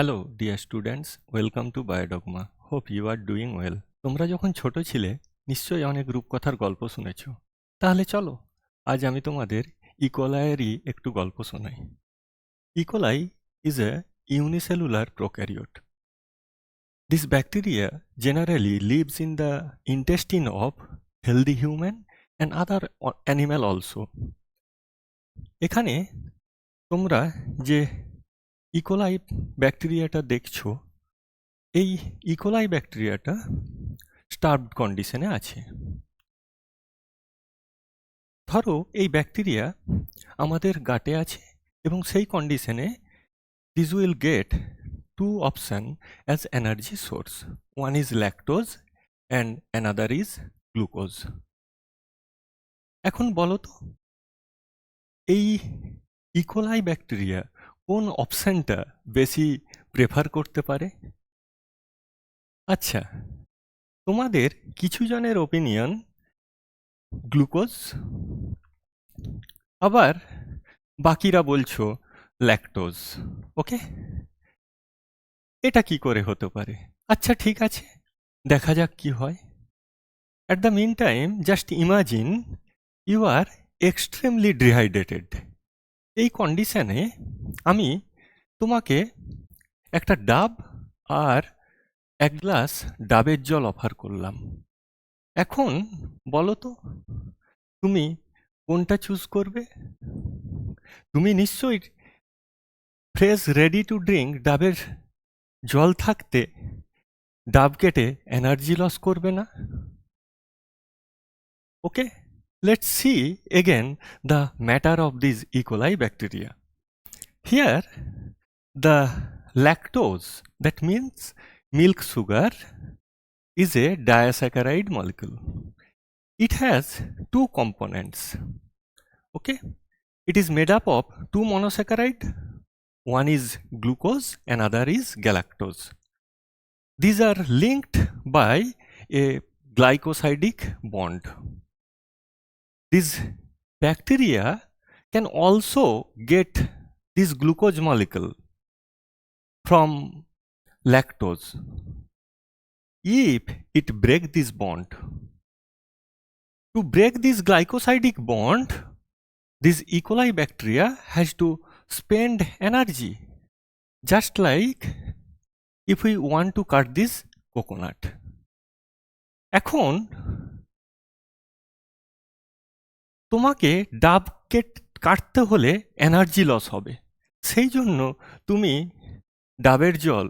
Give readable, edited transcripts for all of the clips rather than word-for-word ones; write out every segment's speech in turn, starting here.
Hello dear students, welcome to biodogma. Hope you are doing well. তোমরা যখন ছোট ছিলে নিশ্চয়ই অনেক রূপকথার গল্প শুনেছ। তাহলে চলো আজ আমি তোমাদের ইকোলাইয়েরই একটু গল্প শোনাই। E. coli is a unicellular prokaryote. This bacteria generally lives in the intestine of healthy human and other animal also. এখানে তোমরা যে ইকোলাই ব্যাকটেরিয়াটা দেখছো, এই ইকোলাই ব্যাকটেরিয়াটা স্টার্ভড কন্ডিশনে আছে। ধরো এই ব্যাকটেরিয়া আমাদের গাটে আছে এবং সেই কন্ডিশনে this will get two option as energy source. One is lactose and another is glucose. এখন বলো তো এই ইকোলাই ব্যাকটেরিয়া কোন অপশনটা বেশি প্রেফার করতে পারে? আচ্ছা, তোমাদের কিছু জনের ওপিনিয়ন গ্লুকোজ, আবার বাকিরা বলছো ল্যাকটোজ। ওকে, এটা কি করে হতে পারে? আচ্ছা ঠিক আছে, দেখা যাক কি হয়। At the meantime just imagine you are extremely dehydrated. এই কন্ডিশনে আমি তোমাকে একটা ডাব আর এক গ্লাস ডাবের জল অফার করলাম। এখন বলো তো তুমি কোনটা চুজ করবে? তুমি নিশ্চয়ই ফ্রেশ রেডি টু ড্রিঙ্ক ডাবের জল থাকতে ডাব কেটে এনার্জি লস করবে না। ওকে, let's see again the matter of these E. coli bacteria. Here the lactose, that means milk sugar, is a disaccharide molecule. It has two components. Okay, it is made up of two monosaccharide. One is glucose, another is galactose. These are linked by a glycosidic bond. These bacteria can also get this glucose molecule from lactose if it break this bond. To break this glycosidic bond, this E. coli bacteria has to spend energy, just like if we want to cut this coconut. এখন তোমাকে ডাব কাটতে হলে energy loss হবে, সেই জন্য তুমি ডাবের জল,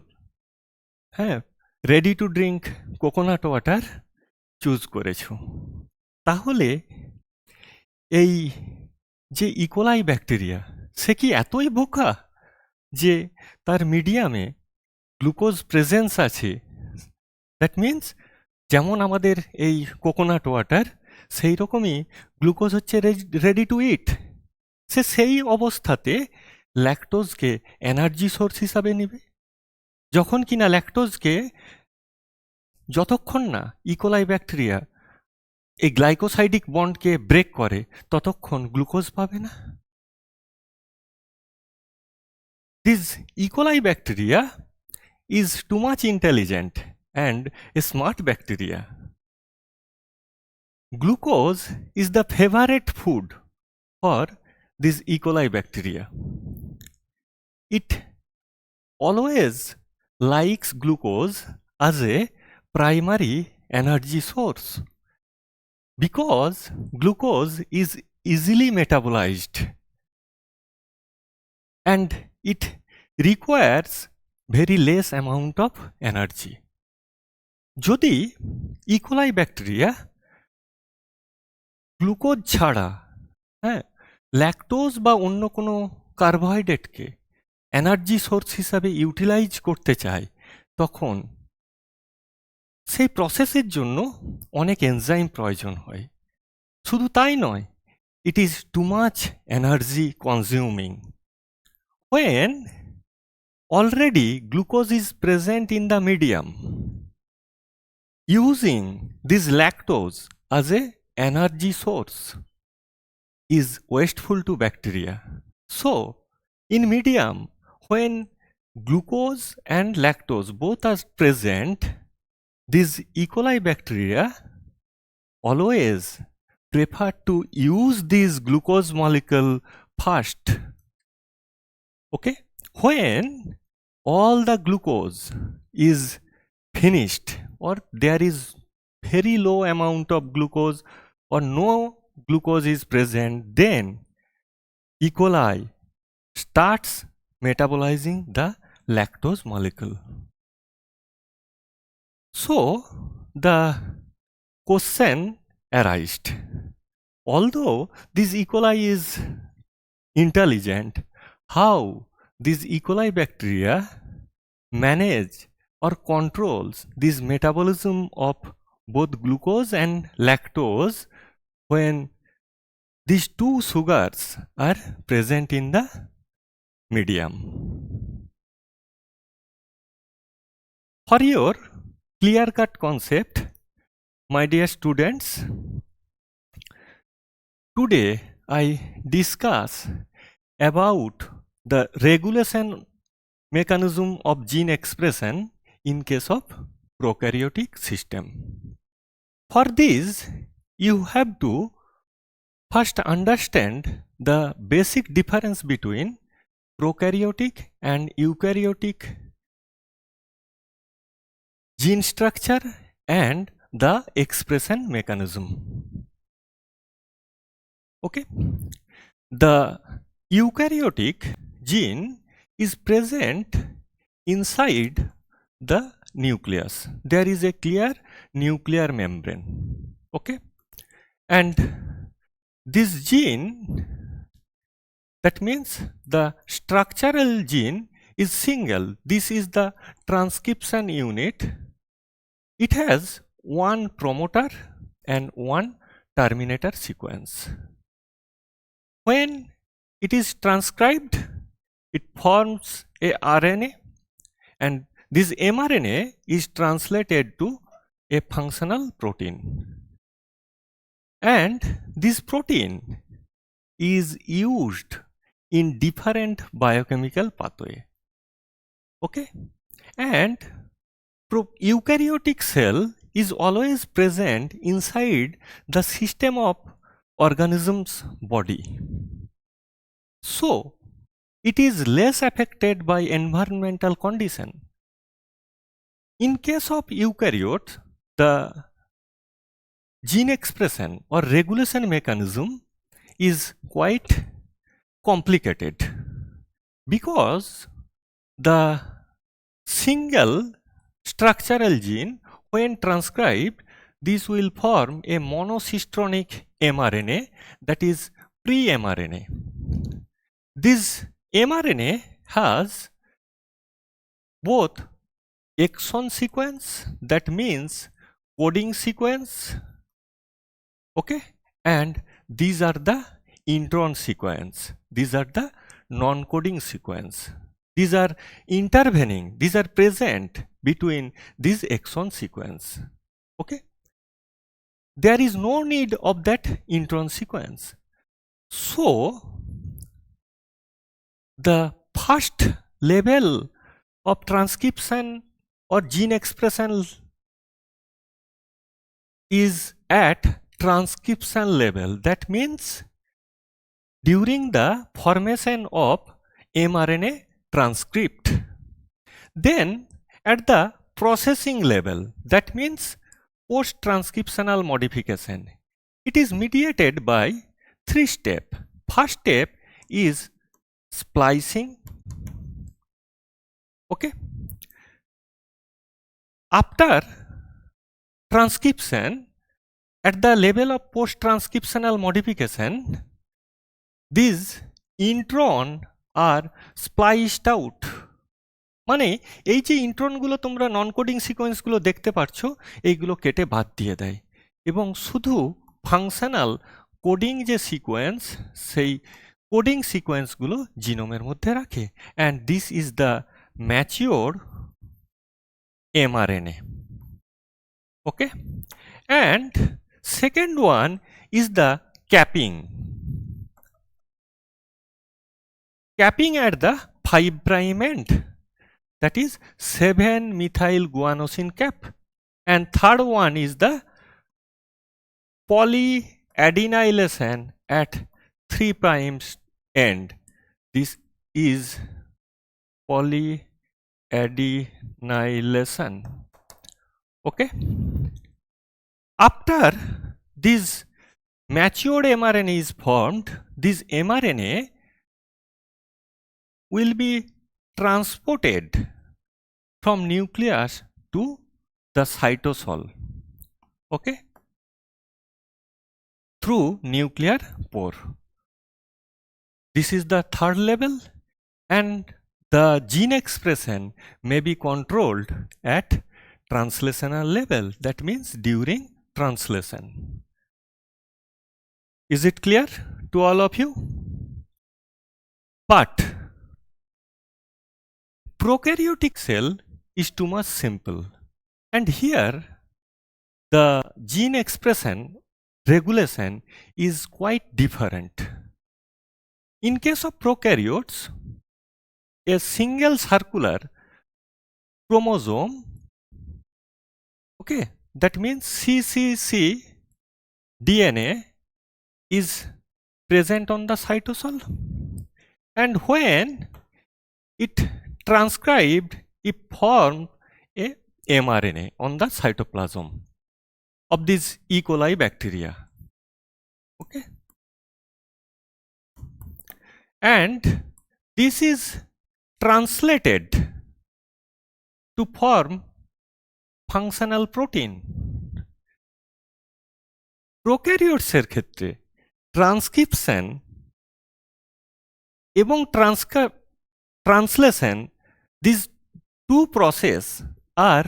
ready to drink coconut water choose করেছো। তাহলে এই যে ইকোলাই ব্যাকটেরিয়া, সে কি এতই বোকা যে তার মিডিয়ামে গ্লুকোজ প্রেজেন্স আছে? দ্যাট মিন্স যেমন আমাদের এই কোকোনাট ওয়াটার, সেই রকমই গ্লুকোজ হচ্ছে রেডি টু ইট। সে সেই অবস্থাতে ল্যাকটোজকে এনার্জি সোর্স হিসাবে নেবে, যখন কিনা ল্যাকটোজকে যতক্ষণ না ইকোলাই ব্যাকটেরিয়া এই গ্লাইকোসাইডিক বন্ডকে ব্রেক করে ততক্ষণ গ্লুকোজ পাবে না। This E. coli bacteria is too much intelligent and a smart bacteria. Glucose is the favorite food for this E. coli bacteria. It always likes glucose as a primary energy source because glucose is easily metabolized and it requires very less amount of energy. যদি E. coli bacteria glucose ছাড়া lactose বা অন্য কোনো কার্বোহাইড্রেটকে energy source হিসাবে utilise করতে চায়, তখন সেই প্রসেসের জন্য অনেক এনজাইম প্রয়োজন হয়। শুধু তাই নয়, it is too much energy consuming. when already glucose is present in the medium, using this lactose as a energy source is wasteful to bacteria. So in medium, when glucose and lactose both are present, these E. coli bacteria always prefer to use this glucose molecule first. Okay, when all the glucose is finished or there is very low amount of glucose or no glucose is present, then E. coli starts metabolizing the lactose molecule. So the question arises, although this E. coli is intelligent, how these E. coli bacteria manage or controls this metabolism of both glucose and lactose when these two sugars are present in the medium. For your clear-cut concept, my dear students, today I discuss about the regulation mechanism of gene expression in case of prokaryotic system. For this, you have to first understand the basic difference between prokaryotic and eukaryotic gene structure and the expression mechanism. Okay, the eukaryotic gene is present inside the nucleus. There is a clear nuclear membrane. Okay, and this gene, that means the structural gene is single. This is the transcription unit. It has one promoter and one terminator sequence. When it is transcribed, it forms a RNA, and this mRNA is translated to a functional protein. And this protein is used in different biochemical pathway. Okay, and eukaryotic cell is always present inside the system of organism's body. So it is less affected by environmental condition. In case of eukaryotes, the gene expression or regulation mechanism is quite complicated because the single structural gene, when transcribed, this will form a monocistronic mRNA, that is pre-mRNA. This mRNA has both exon sequence, that means coding sequence, okay, and these are the intron sequence. These are the non-coding sequence. These are intervening, these are present between this exon sequence. Okay, there is no need of that intron sequence. So the first level of transcription or gene expression is at transcription level. That means during the formation of mRNA transcript. Then at the processing level, that means post-transcriptional modification, it is mediated by 3 steps. First step is splicing. Okay, after transcription, at the level of post-transcriptional modification, these intron are spliced out. মানে এই যে ইন্ট্রনগুলো তোমরা নন coding সিকোয়েন্সগুলো দেখতে পাচ্ছ, এইগুলো কেটে বাদ দিয়ে দেয় এবং শুধু ফাংশনাল কোডিং যে সিকোয়েন্স, সেই কোডিং সিকোয়েন্সগুলো জিনোমের মধ্যে রাখে। And this is the mature mRNA. Okay, and second one is the capping. Capping at the 5' end, that is 7-methyl guanosine cap, and third one is the polyadenylation at 3' end. This is polyadenylation. Okay. After this matured mRNA is formed, this mRNA will be transported from nucleus to the cytosol, okay, through nuclear pore. This is the third level, and the gene expression may be controlled at translational level, that means during translation. Is it clear to all of you? But prokaryotic cell is too much simple, and here the gene expression regulation is quite different. In case of prokaryotes, a single circular chromosome, okay, that means CCC DNA is present on the cytosol, and when it transcribed, it formed a mRNA on the cytoplasm of this E. coli bacteria, okay, and this is translated to form functional protein. Prokaryotes এর ক্ষেত্রে transcription এবং translation, this to process আর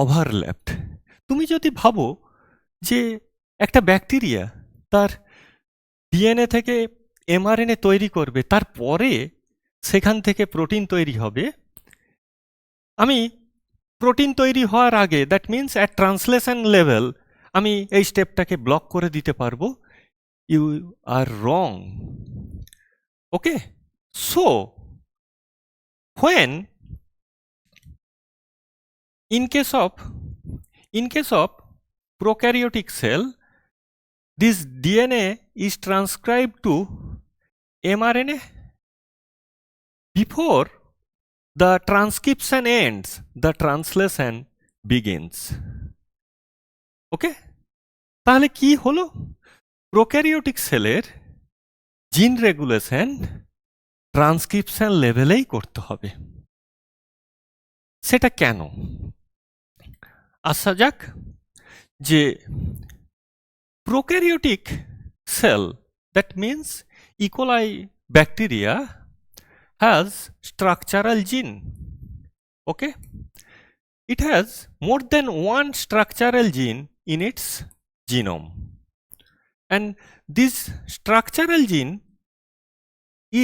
ওভারল্যাপড। তুমি যদি ভাবো যে একটা bacteria তার DNA থেকে এমআরএনএ তৈরি করবে, তারপরে সেখান থেকে প্রোটিন তৈরি হবে, আমি প্রোটিন তৈরি হওয়ার আগে, that means at translation level, আমি এই স্টেপটাকে ব্লক করে দিতে পারবো। You are wrong. Okay, so when in case of prokaryotic cell, this DNA is transcribed to mRNA. Before the transcription ends, the translation begins. Okay, তাহলে কি হলো? Prokaryotic সেলের জিন রেগুলেশন ট্রান্সক্রিপশন লেভেলেই করতে হবে। সেটা কেন? আসা যাক যে prokaryotic cell, that means E. coli bacteria, has structural gene. Okay, it has more than one structural gene in its genome, and this structural gene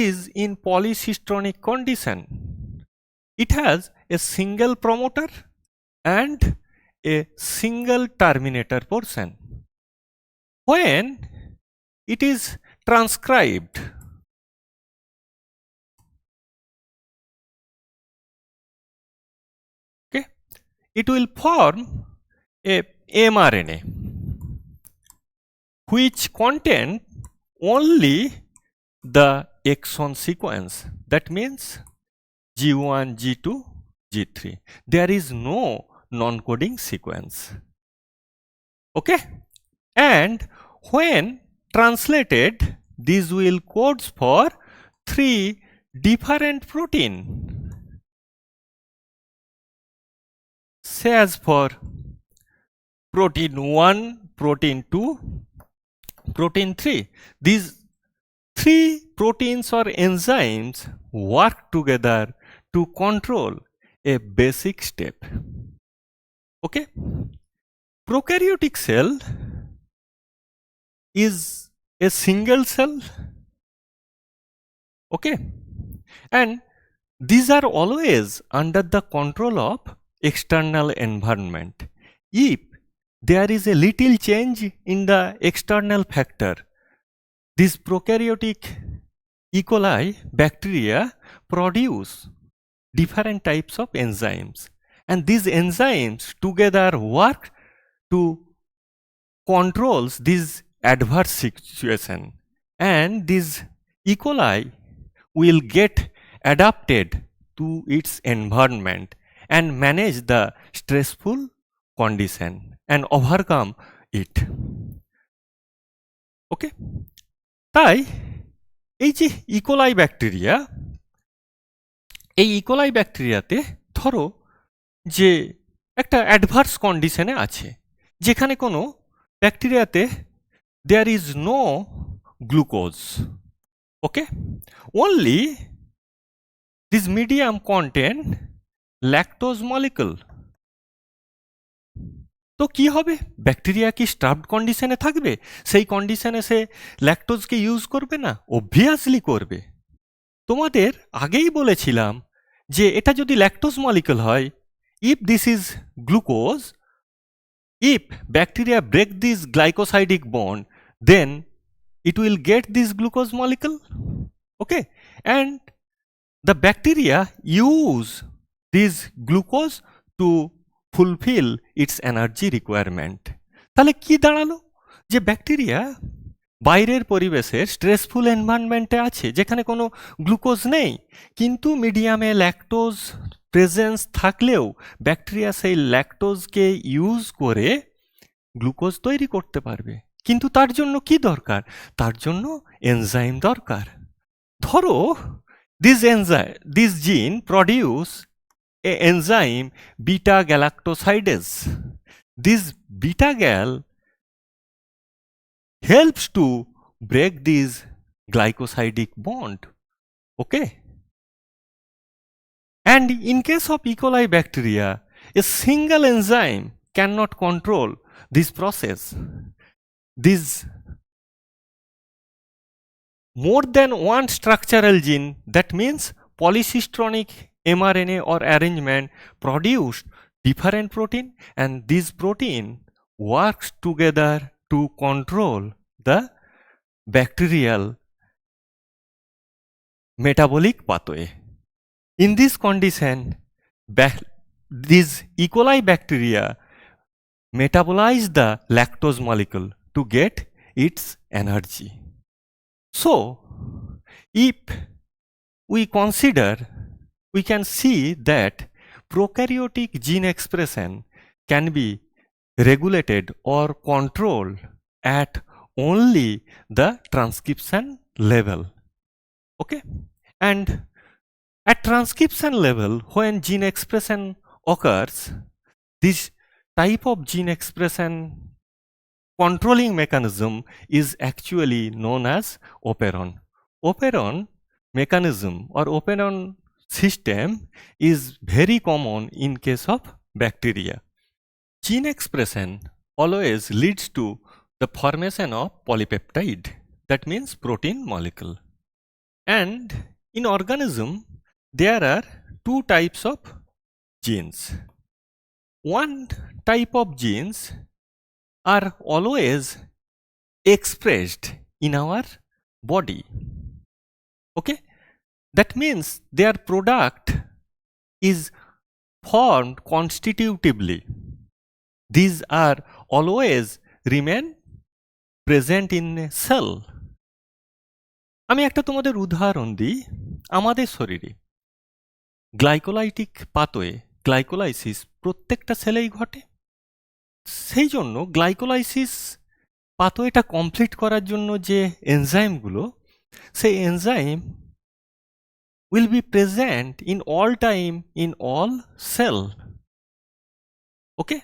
is in polycystonic condition. It has a single promoter and a single terminator portion. When it is transcribed, okay, it will form a mRNA which contain only the exon sequence, that means G1, G2, G3. There is no non-coding sequence. Okay, and when translated, these will codes for 3 different protein, say as for protein 1, protein 2, protein 3. These 3 proteins or enzymes work together to control a basic step. Okay, prokaryotic cell is a single cell, okay, and these are always under the control of external environment. If there is a little change in the external factor, this prokaryotic E. coli bacteria produce different types of enzymes, and these enzymes together work to controls this adverse situation, and this E. coli will get adapted to its environment and manage the stressful condition and overcome it. ওকে, তাই এই যে E coli bacteria, এই E coli ব্যাকটেরিয়াতে ধরো যে একটা adverse কন্ডিশনে আছে, যেখানে কোনো ব্যাকটেরিয়াতে there is no glucose, okay, only this medium contain lactose molecule. তো কি হবে, ব্যাকটেরিয়া কি স্টার্ভড কন্ডিশনে থাকবে? সেই কন্ডিশনে সে ল্যাকটোজকে ইউজ করবে না? অবভিয়াসলি করবে। তোমাদের আগেই বলেছিলাম যে এটা যদি ল্যাকটোজ মলিকুল হয়, if this is glucose, if bacteria break this glycosidic bond, then it will get this glucose molecule, okay, and the bacteria use this glucose to fulfill its energy requirement. তাহলে কি দাঁড়ালো, যে bacteria বাইরের পরিবেশের stressful এনভায়রনমেন্টে আছে, যেখানে কোনো glucose নেই, কিন্তু মিডিয়ামে ল্যাকটোজ প্রেজেন্স থাকলেও ব্যাকটেরিয়া সেই ল্যাকটোজকে ইউজ করে গ্লুকোজ তৈরি করতে পারবে। কিন্তু তার জন্য কি দরকার? তার জন্য এনজাইম দরকার। ধরো this gene produce a enzyme beta galactosidase. This beta gal helps to break this glycosidic bond, okay, and in case of E. coli bacteria, a single enzyme cannot control this process. This more than one structural gene, that means polycistronic mRNA or arrangement, produce different protein, and this protein works together to control the bacterial metabolic pathway. In this condition, these E. coli bacteria metabolize the lactose molecule to get its energy. So, if we consider, we can see that prokaryotic gene expression can be regulated or controlled at only the transcription level, okay, and at transcription level, when gene expression occurs, this type of gene expression controlling mechanism is actually known as operon. Operon mechanism or operon system is very common in case of bacteria. Gene expression always leads to the formation of polypeptide, that means protein molecule. And in organism, there are two types of genes. One type of genes are always expressed in our body, okay, that means their product is formed constitutively. These are always remain present in a cell. আমি একটা তোমাদের উদাহরণ দিই। আমাদের শরীরে গ্লাইকোলাইটিক pathway, glycolysis প্রত্যেকটা সেলেই ঘটে। সেই জন্য গ্লাইকোলাইসিস পাথওয়েটা কমপ্লিট করার জন্য যে এনজাইমগুলো, সেই enzyme will be present in all time in all cell, okay,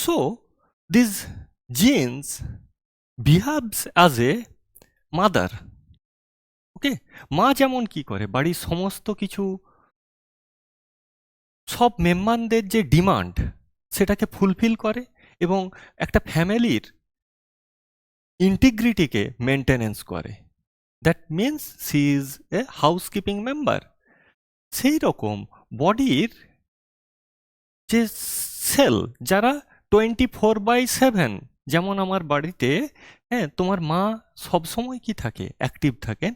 so these genes behaves as a mother, okay, মা যেমন কি করে বাড়ির সমস্ত কিছু সব মেম্বারদের যে ডিমান্ড সেটাকে ফুলফিল করে এবং একটা ফ্যামিলির ইন্টিগ্রিটিকে মেনটেনেন্স করে, that means she is a housekeeping member. সেই রকম বডির যে সেল যারা 24/7, যেমন আমার বাড়িতে, হ্যাঁ, তোমার মা সবসময় কি থাকে, অ্যাক্টিভ থাকেন,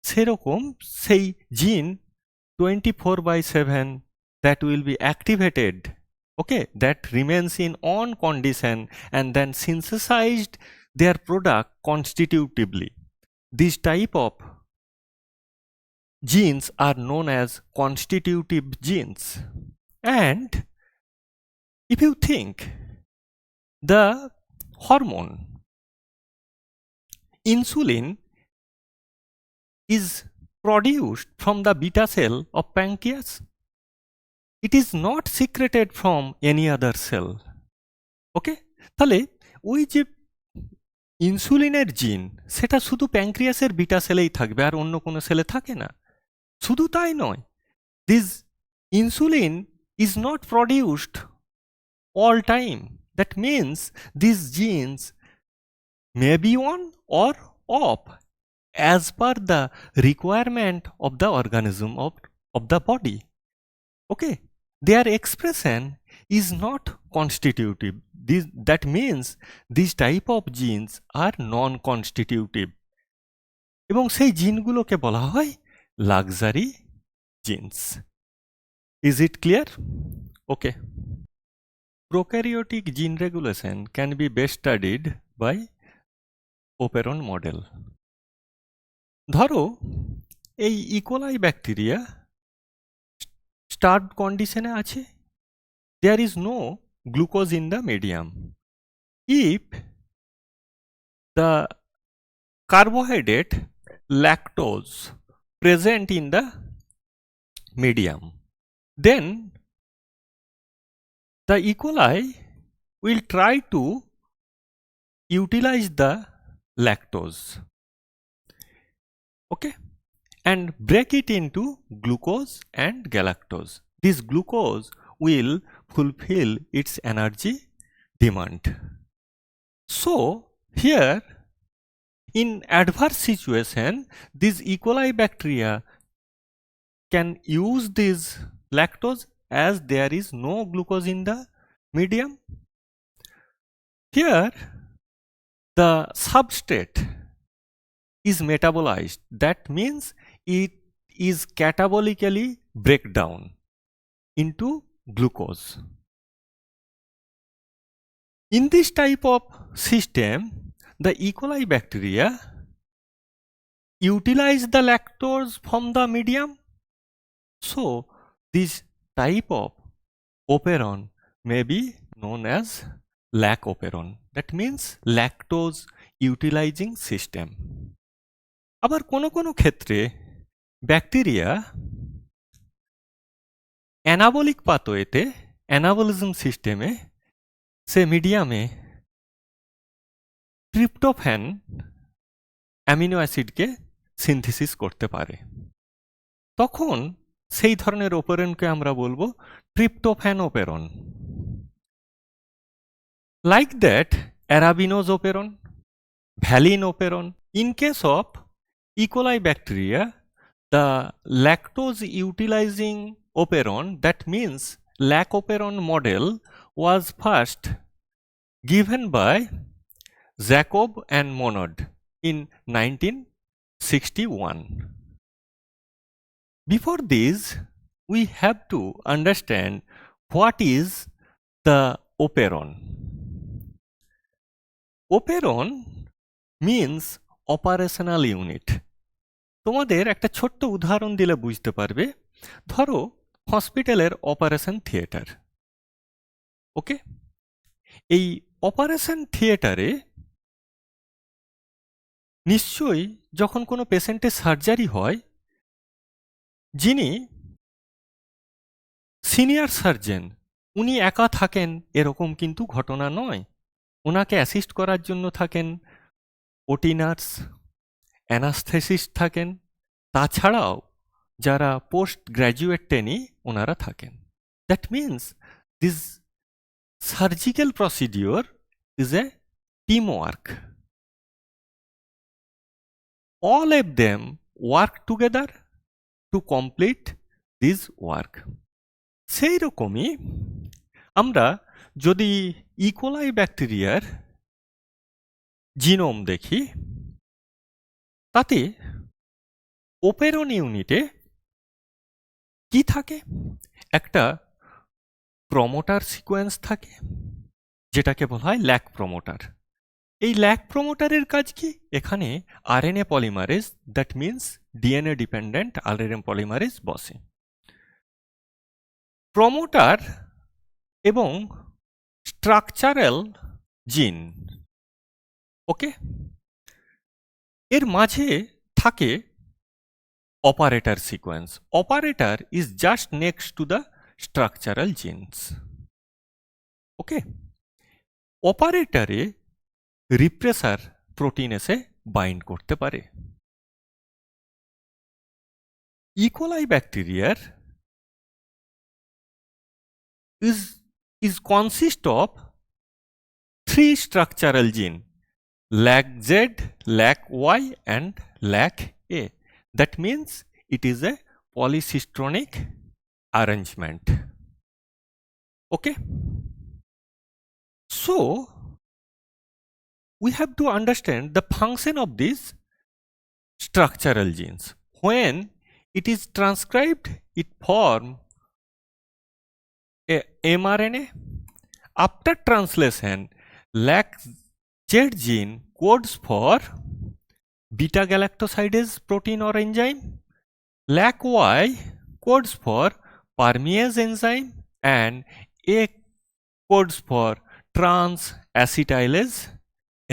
সেরকম সেই জিন 24/7 that will be activated, okay, that remains in on condition and then synthesized their product constitutively. These type of genes are known as constitutive genes. And if you think, the hormone insulin is produced from the beta cell of pancreas. It is not secreted from any other cell. ওকে, তাহলে ওই যে ইনসুলিনের জিন সেটা শুধু প্যানক্রিয়াসের beta সেলেই থাকবে, আর অন্য কোনো সেলে থাকে না। শুধু তাই নয়, this insulin is not produced all time. That means these genes may be on or off as per the requirement of the organism of the body. Okay, their expression is not constitutive. That means these type of genes are non-constitutive. এবং সেই জিনগুলোকে বলা হয় luxury genes. Is it clear? Okay. Prokaryotic gene regulation can be best studied by Operon model. ধরো এই E. coli bacteria starved condition আছে, there is no glucose in the medium. If the carbohydrate lactose present in the medium, then the E. coli will try to utilize the lactose, okay, and break it into glucose and galactose. This glucose will fulfill its energy demand. So here, in adverse situation, this E. coli bacteria can use this lactose as there is no glucose in the medium. Here, the substrate is metabolized. That means it is catabolically break down into glucose. In this type of system, the E. coli bacteria utilize the lactose from the medium. So this type of operon may be known as Lac Operon. That means lactose utilizing system. আবার কোনো কোনো ক্ষেত্রে bacteria anabolic পাথওয়েতে anabolism সিস্টেমে সে মিডিয়ামে tryptophan amino অ্যাসিডকে synthesis করতে পারে, তখন সেই ধরনের ওপেরনকে আমরা বলবো tryptophan operon. Like that, arabinose operon, valine operon. In case of E. coli bacteria, the lactose utilizing operon, that means Lac Operon model, was first given by Jacob and Monod in 1961. Before this, we have to understand what is the operon. Operon means operational unit. তোমাদের একটা ছোট্ট উদাহরণ দিলে বুঝতে পারবে। ধরো হসপিটালের operation theatre, ওকে, এই অপারেশন থিয়েটারে নিশ্চয়ই যখন কোনো পেশেন্টের সার্জারি হয়, যিনি সিনিয়র সার্জন উনি একা থাকেন এরকম কিন্তু ঘটনা নয়। ওনাকে অ্যাসিস্ট করার জন্য থাকেন ওটি নার্স, অ্যানাস্থেসিস্ট থাকেন, তাছাড়াও যারা পোস্ট গ্র্যাজুয়েট ট্রেনি ওনারা থাকেন। That means this surgical procedure is a team work. all of them work together to complete this work. সেই রকমই আমরা যদি E. coli ব্যাকটেরিয়ার জিনোম দেখি, তাতে ওপেরন ইউনিটে কি থাকে? একটা প্রমোটার সিকোয়েন্স থাকে যেটাকে বলা হয় ল্যাক প্রমোটার। এই ল্যাক প্রমোটারের কাজ কি? এখানে RNA polymerase, that means DNA dependent RNA polymerase বসে। প্রমোটার এবং স্ট্রাকচারাল জিন, ওকে, এর মাঝে থাকে operator sequence. Operator is just next to the structural genes, okay. অপারেটরে রিপ্রেসার প্রোটিন এসে বাইন্ড করতে পারে। ইকোলাই ব্যাকটেরিয়ার is consist of 3 structural gene, LAC-Z, LAC-Y and LAC-A. That means it is a polycistronic arrangement. Okay? So, we have to understand the function of these structural genes. When it is transcribed, it forms a mRNA. After translation, LAC-Z gene codes for beta galactosidase protein or enzyme. LAC-Y codes for permease enzyme and A codes for trans acetylase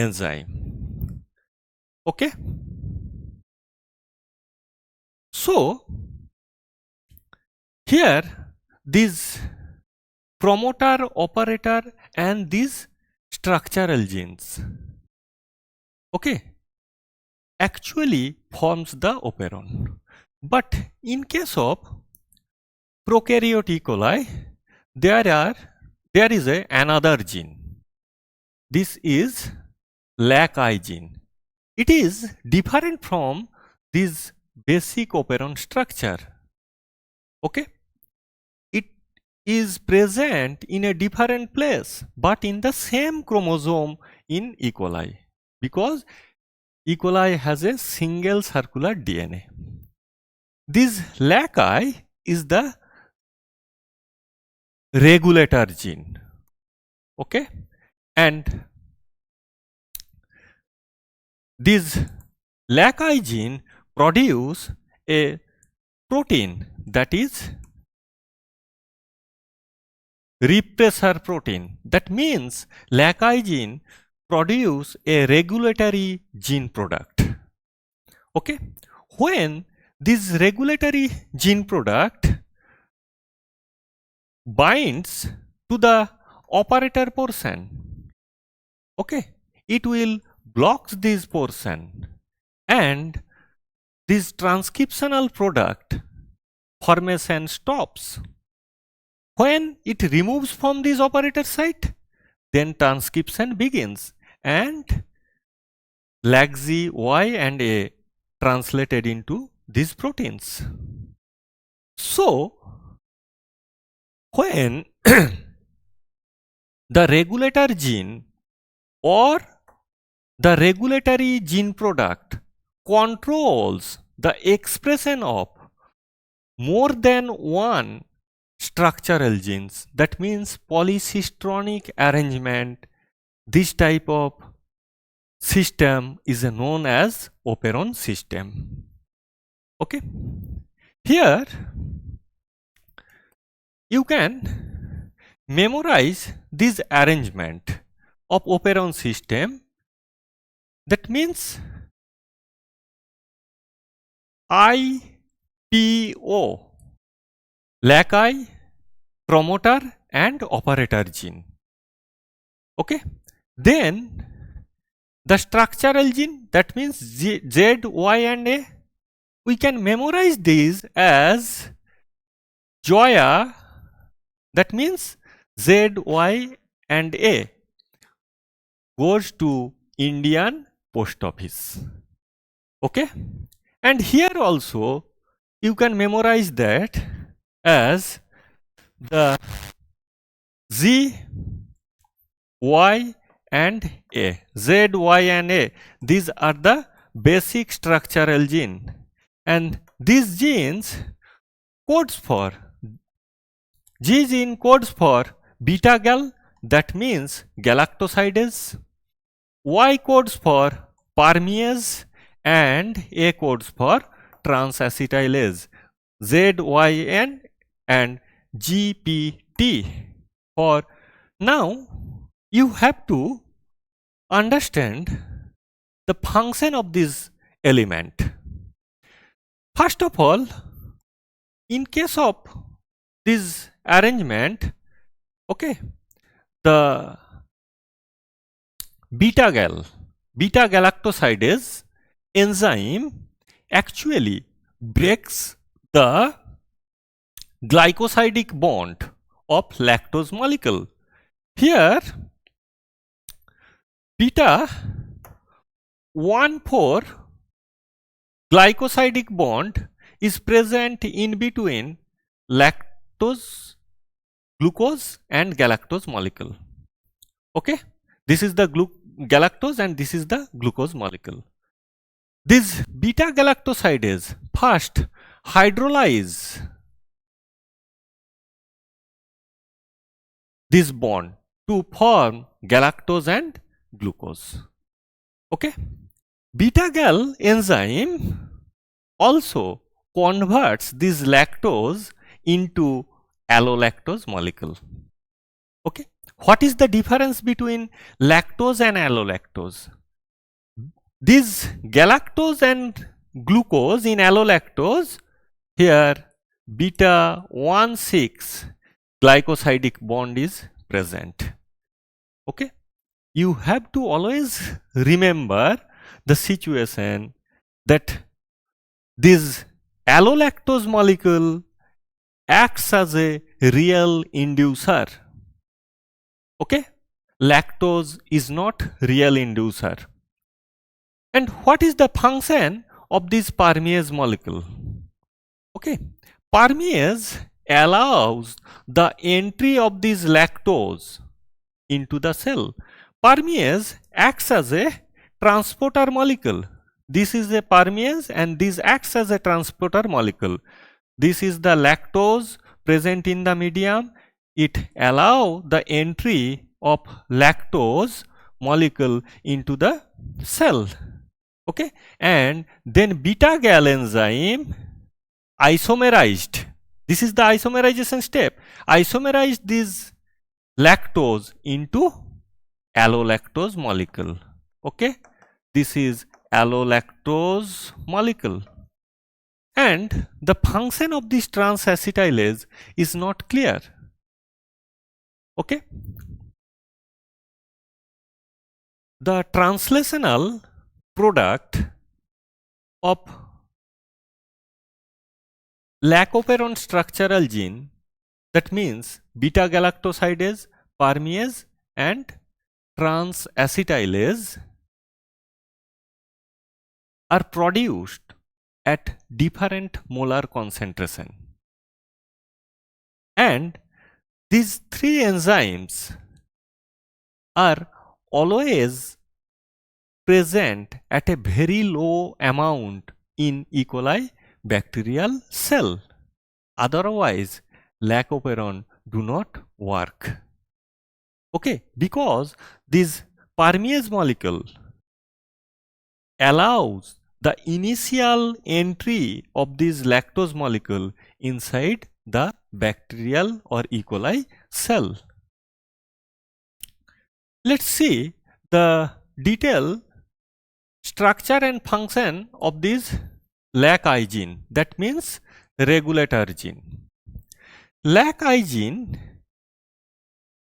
enzyme. Okay? So, here these promoter, operator and these structural genes, okay, actually forms the operon. But in case of prokaryote E. coli, there is another gene. This is LAC-I gene. It is different from this basic operon structure. Okay? It is present in a different place, but in the same chromosome in E. coli, because E. coli has a single circular DNA. This LAC-I is the regulator gene, okay, and this LAC-I gene produce a protein that is repressor protein. That means LAC-I gene produce a regulatory gene product, okay. When this regulatory gene product binds to the operator portion, okay, it will block this portion and this transcriptional product formation stops. When it removes from this operator site, then transcription begins and LAC-Z, Y and A translated into these proteins. So, when the regulator gene or the regulatory gene product controls the expression of more than one structural genes, that means polycistronic arrangement, this type of system is known as operon system. Okay? Here you can memorize this arrangement of operon system. That means IPO, LAC-I, promoter and operator gene. Okay? Then the structural gene, that means Z, Y and A, we can memorize these as Joya, that means Z, Y and A goes to Indian post office. Okay? And here also you can memorize that as the Z, Y and A. Z, Y and A, these are the basic structural gene, and these genes codes for G gene codes for beta gal, that means galactosidase. Y codes for permease and A codes for transacetylase. ZYN and GPT. For now, you have to understand the function of this element. First of all, in case of this arrangement, okay, the beta galactosidase enzyme actually breaks the glycosidic bond of lactose molecule. Here, beta 1,4 glycosidic bond is present in between lactose, glucose and galactose molecule. Okay, this is the galactose and this is the glucose molecule. This beta galactosidase first hydrolyze this bond to form galactose and glucose. Okay, beta gal enzyme also converts this lactose into allolactose molecule. Okay, what is the difference between lactose and allolactose? This galactose and glucose in allolactose, here beta 1,6 glycosidic bond is present. Okay, you have to always remember the situation that this allolactose molecule acts as a real inducer. Okay, lactose is not real inducer. And what is the function of this permease molecule? Okay, permease allows the entry of this lactose into the cell. Permease acts as a transporter molecule. This is a permease and this acts as a transporter molecule. This is the lactose present in the medium. It allows the entry of lactose molecule into the cell. Okay, and then beta gal enzyme isomerized. This is the isomerization step. Isomerized this lactose into allolactose molecule. Okay, this is allolactose molecule. And the function of this transacetylase is not clear. Okay, the translational product of Lac Operon structural gene, that means beta galactosidase, permease and transacetylase, are produced at different molar concentration. And these three enzymes are always present at a very low amount in E. coli bacterial cell. Otherwise, Lac Operon do not work. Okay, because this permease molecule allows the initial entry of this lactose molecule inside the bacterial or E. coli cell. Let's see the detailed structure and function of this LAC-I gene, that means regulator gene. LAC-I gene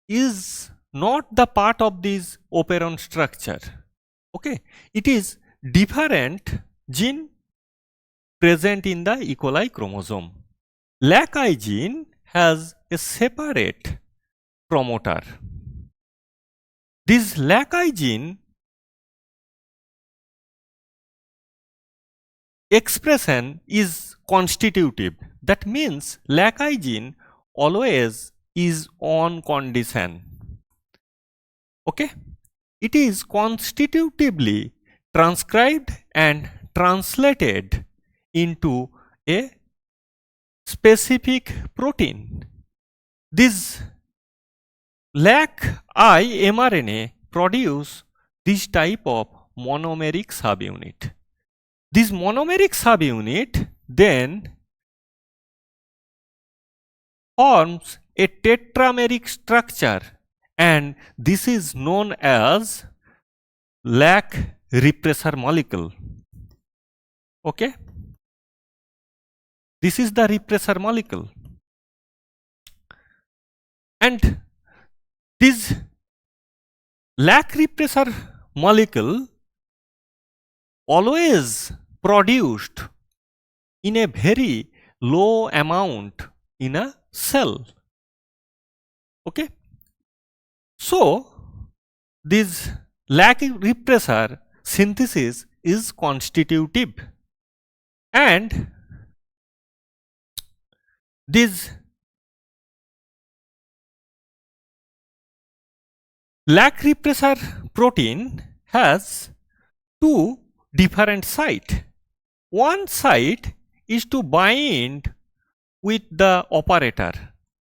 is not the part of this operon structure. Okay, it is different gene present in the E. coli chromosome. LAC-I gene has a separate promoter. This LAC-I gene expression is constitutive. That means LAC-I gene always is on condition. Okay, it is constitutively transcribed and translated into a specific protein. This lac I mRNA produce this type of monomeric subunit. This monomeric subunit then forms a tetrameric structure, and this is known as lac repressor molecule. Okay, this is the repressor molecule, and this lac repressor molecule always produced in a very low amount in a cell. Okay, so this lac repressor synthesis is constitutive, and this lac repressor protein has two different sites. One site is to bind with the operator.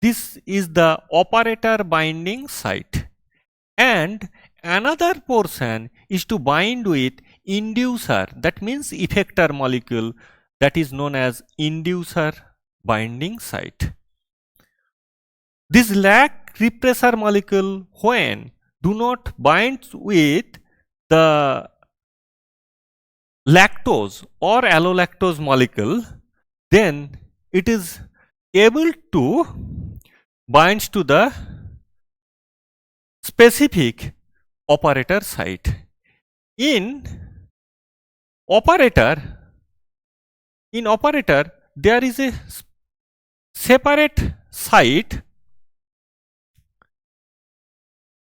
This is the operator binding site, and another portion is to bind with inducer, that means effector molecule, that is known as inducer binding site. This lac repressor molecule, when do not bind with the lactose or allolactose molecule, then it is able to bind to the specific operator site. In operator, there is a separate site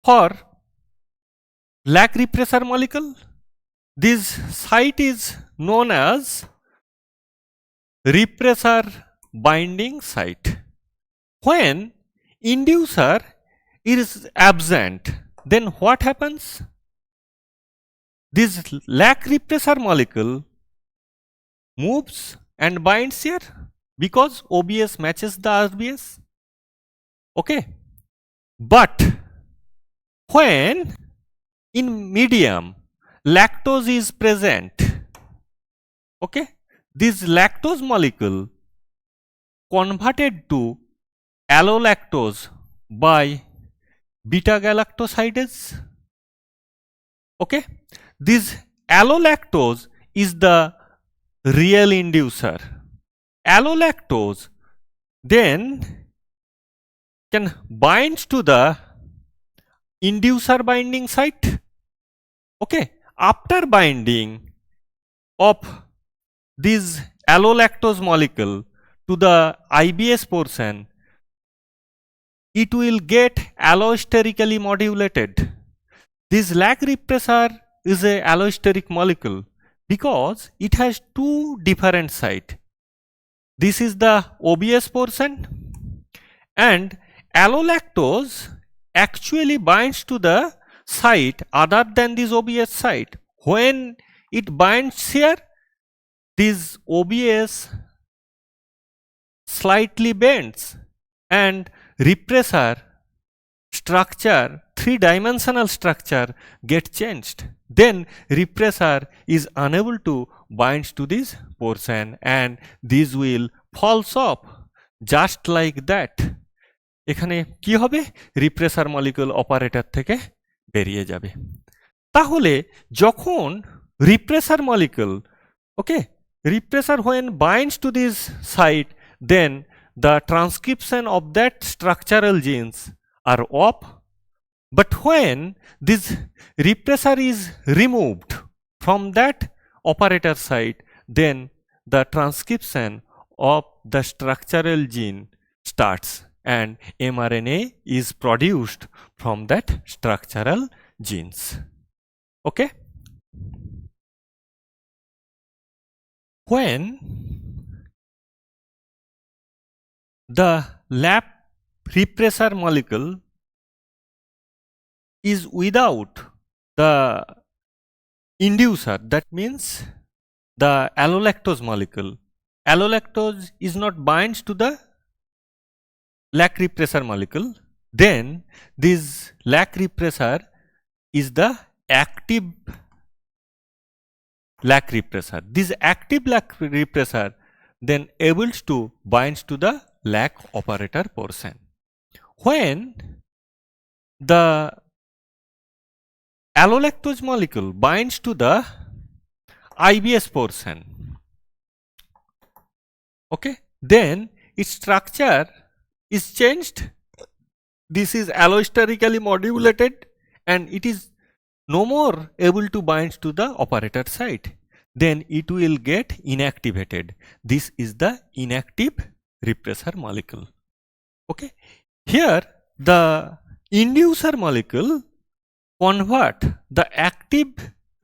for lac repressor molecule. This site is known as repressor binding site. When inducer is absent, then what happens? This lac repressor molecule moves and binds here because OBS matches the RBS. Okay, but when in medium lactose is present, okay, this lactose molecule converted to allolactose by beta galactosidase. Okay, this allolactose is the real inducer. Allolactose then can bind to the inducer binding site. Okay, after binding of this allolactose molecule to the IBS portion, it will get allosterically modulated. This lac repressor is a allosteric molecule because it has two different sites. This is the OBS portion, and allolactose actually binds to the site other than this OBS site. When it binds here, this OBS slightly bends and repressor structure, three-dimensional structure, gets changed. Then repressor is unable to bind to this portion, and this will falls off just like that. এখানে কি হবে? Repressor molecule operator থেকে বেরিয়ে যাবে। তাহলে যখন repressor molecule, okay, repressor when binds to this site, then the transcription of that structural genes are off. But when this repressor is removed from that operator site, then the transcription of the structural gene starts and mRNA is produced from that structural genes. Okay? When the lap repressor molecule is without the inducer, that means the allolactose molecule, allolactose is not binds to the lac repressor molecule, then this lac repressor is the active lac repressor. This active lac repressor then able to binds to the lac operator portion. When the allolactose molecule binds to the IBS portion, okay, then its structure is changed. This is allosterically modulated and it is no more able to bind to the operator site. Then it will get inactivated. This is the inactive repressor molecule. Okay. Here the inducer molecule convert the active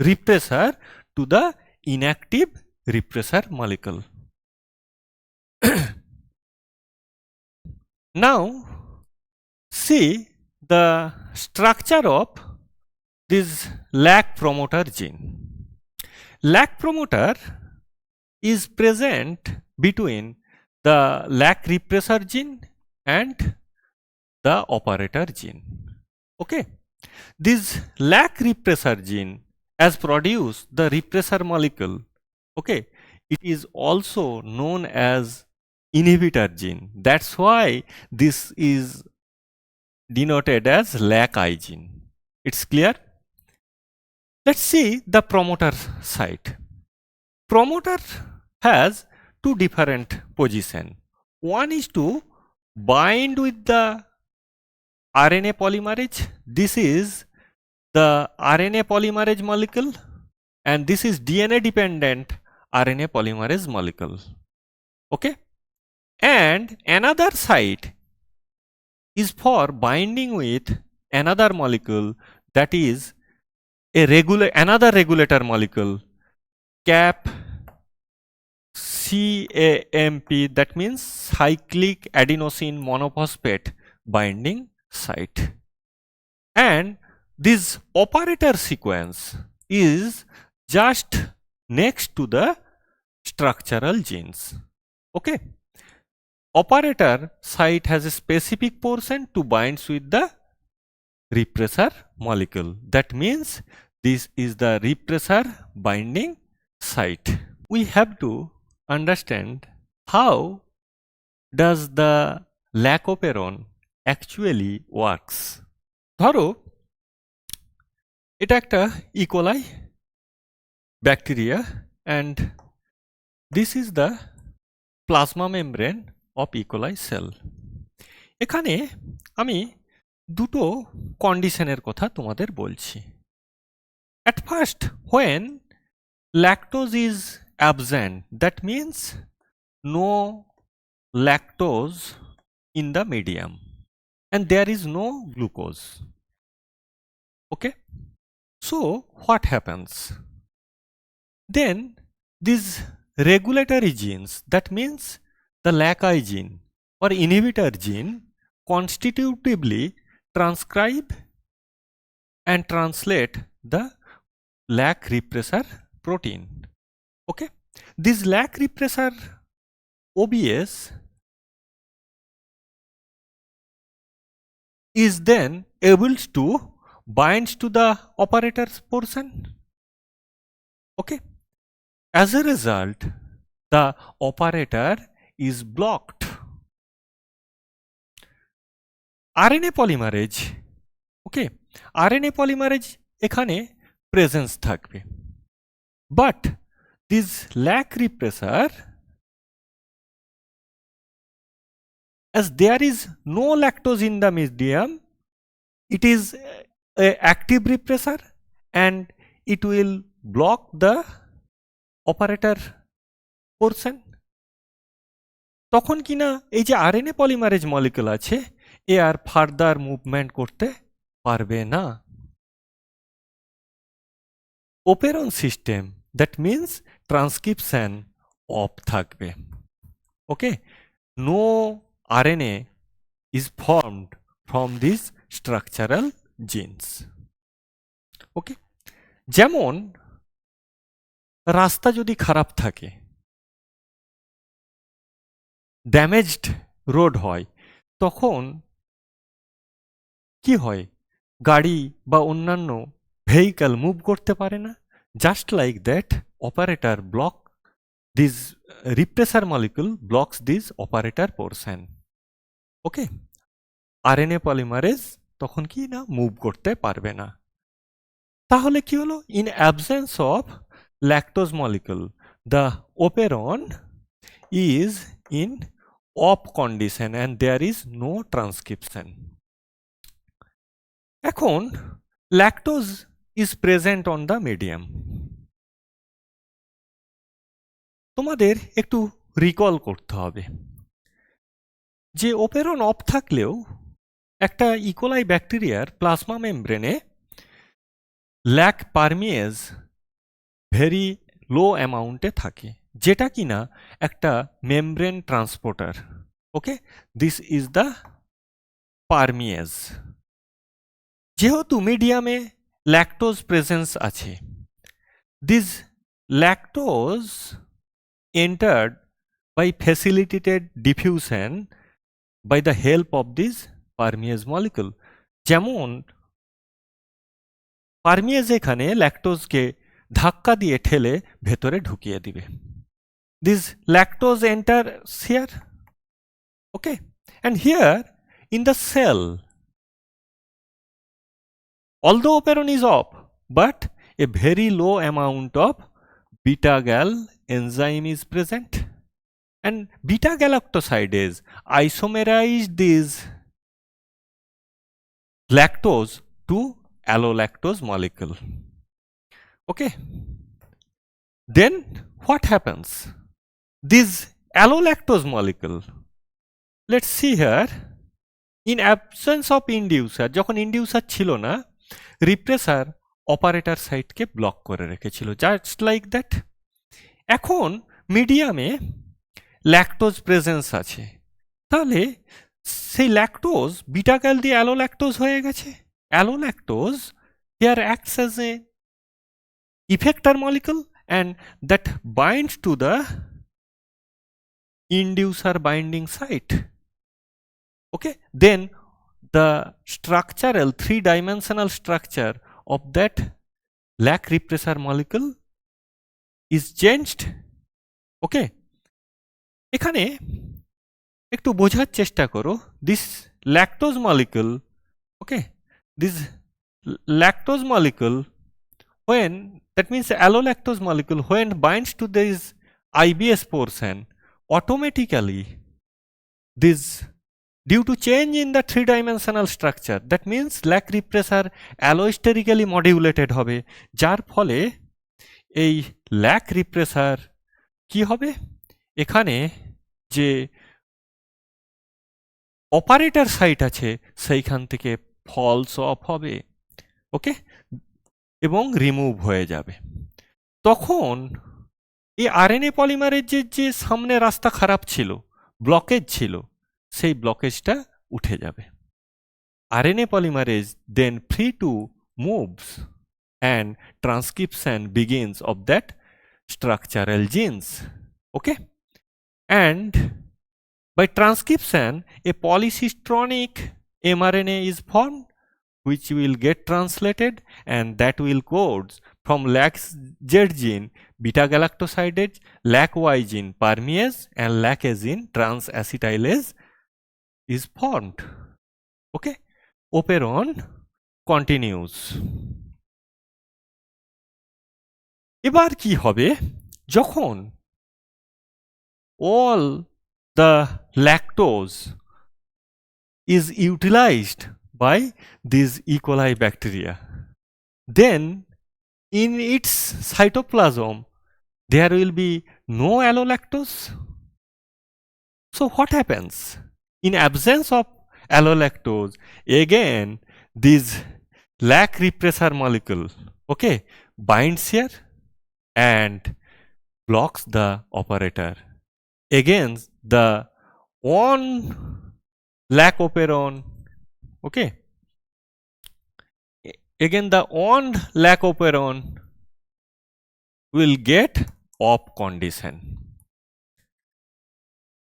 repressor to the inactive repressor molecule. Now see the structure of this lac promoter gene. Lac promoter is present between the lac repressor gene and the operator gene. Okay. This lac repressor gene as produce the repressor molecule. Okay. It is also known as inhibitor gene. That's why this is denoted as lac I gene. It's clear? Let's see the promoter site. Promoter has two different positions. One is to bind with the RNA polymerase. This is the RNA polymerase molecule and this is DNA dependent RNA polymerase molecule. Okay. And another site is for binding with another molecule, that is another regulator molecule, CAMP, that means cyclic adenosine monophosphate binding site. And this operator sequence is just next to the structural genes. Okay. Operator site has a specific portion to bind with the repressor molecule. That means this is the repressor binding site. We have to understand how does the Lac Operon actually works. ধরো এটা একটা E. coli bacteria and this is the plasma membrane of E. coli cell. এখানে আমি দুটো কন্ডিশনের কথা তোমাদের বলছি. At first, when lactose is absent, that means no lactose in the medium and there is no glucose. Okay. So what happens? Then these regulatory genes, that means the lac I gene or inhibitor gene, constitutively transcribe and translate the lac repressor protein. Okay. This lac repressor OBS is then able to bind to the operator's portion. Okay. As a result, the operator is blocked. RNA polymerase, okay, RNA polymerase এখানে presence থাকবে, but this lac repressor, as there is no lactose in the medium, it is a active repressor and it will block the operator portion. তখন কিনা এই যে RNA polymerase molecule আছে এ আর further movement করতে পারবে না. Operon system, that means transcription off থাকবে. Okay. No RNA is formed from these structural genes. Okay. যেমন রাস্তা যদি খারাপ থাকে, ড্যামেজড রোড হয়, তখন কি হয়, গাড়ি বা অন্যান্য ভেহিকল মুভ করতে পারে না। Just like that operator block this repressor molecule blocks this operator portion. Okay, RNA polymerase তখন কি না মুভ করতে পারবে না। তাহলে কি হলো, in absence of lactose molecule the operon is in off condition and there is no transcription. এখন lactose is present on the medium. তোমাদের একটু রিকল করতে হবে যে ওপেরন অফ থাকলেও একটা ইকোলাই ব্যাকটেরিয়ার প্লাজমা মেমব্রেনে ল্যাক পারমিয়েজ ভেরি লো অ্যামাউন্টে থাকে, যেটা কিনা একটা membrane transporter. Okay, this is the permease. যেহেতু মিডিয়ামে ল্যাকটোজ প্রেজেন্স আছে, this lactose entered by facilitated diffusion by the help of this permease molecule। যেমন পারমিয়েজ এখানে ল্যাকটোজকে ধাক্কা দিয়ে ঠেলে ভেতরে ঢুকিয়ে দিবে। This lactose enter here, okay, and here in the cell, although operon is off, but a very low amount of beta gal enzyme is present, and beta galactosidase isomerize this lactose to allolactose molecule. Okay, then what happens, this allolactose molecule, let's see here, in absence of inducer, যখন ইন্ডিউসার ছিল না, repressor operator সাইটকে block করে রেখেছিল, just like that. এখন মিডিয়ামে lactose presence আছে, তাহলে সেই ল্যাকটোজ বিটা গ্যাল দিয়ে অ্যালোল্যাকটোজ হয়ে গেছে। Allolactose here acts as a effector molecule and that binds to the inducer binding site. Okay, then the structural three-dimensional structure of that lac repressor molecule is changed. Okay, এখানে একটু বোঝার চেষ্টা করো, this lactose molecule, okay, this lactose molecule, when that means allolactose molecule when binds to this IBS portion, automatically this, due to change in the three-dimensional structure, that means lac repressor allosterically modulated হবে, যার ফলে এই lac repressor কি হবে, এখানে যে operator site আছে সেইখান থেকে ফলস অফ হবে, ওকে, এবং রিমুভ হয়ে যাবে। তখন এই আরএনএ পলিমারের যে সামনে রাস্তা খারাপ ছিল, ব্লকেজ ছিল, সেই ব্লকেজটা উঠে যাবে। RNA polymerase then free to moves and transcription begins of that structural genes. Okay, and by transcription a polycistronic mRNA is formed which will get translated, and that will codes from lac Z gene beta galactosidase, lac Y gene permease, and lac A gene transacetylase is formed. Okay, operon continues. এবার কি হবে, যখন all the lactose is utilized by these E. coli bacteria, then in its cytoplasm there will be no allolactose. So what happens, in absence of allolactose, again this lac repressor molecule, okay, binds here and blocks the operator. Again the on lac operon, okay, again the on lac operon will get off condition.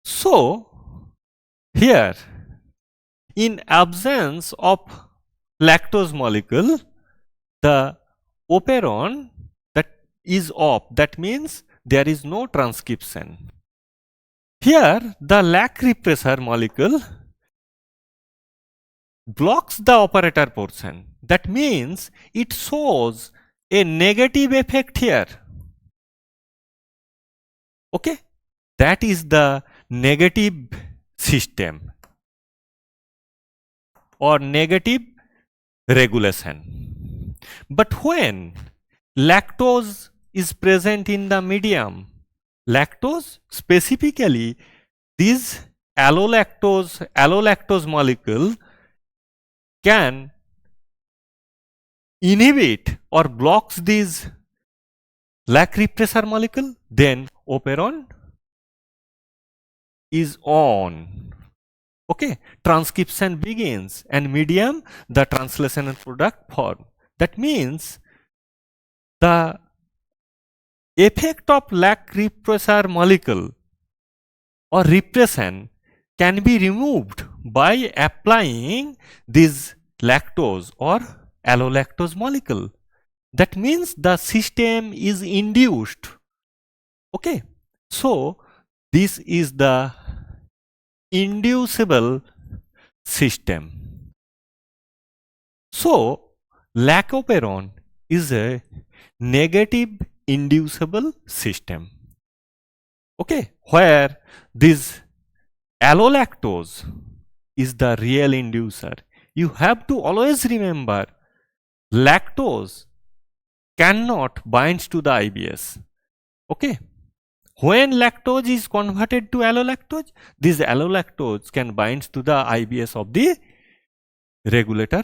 So here In absence of lactose molecule, the operon that is off. That means there is no transcription. Here, the lac repressor molecule blocks the operator portion. That means it shows a negative effect here. Okay, that is the negative system or negative regulation. But when lactose is present in the medium, lactose specifically this allolactose molecule can inhibit or blocks these lac repressor molecule, then operon is on. Okay, transcription begins and medium the translational product form. That means the effect of lac repressor molecule or repression can be removed by applying this lactose or allolactose molecule. That means the system is induced. Okay, so this is the inducible system. So Lac Operon is a negative inducible system. Okay, where this allolactose is the real inducer. You have to always remember lactose cannot bind to the IBS. Okay, when lactose is converted to allolactose, this allolactose can bind to the IBS of the regulator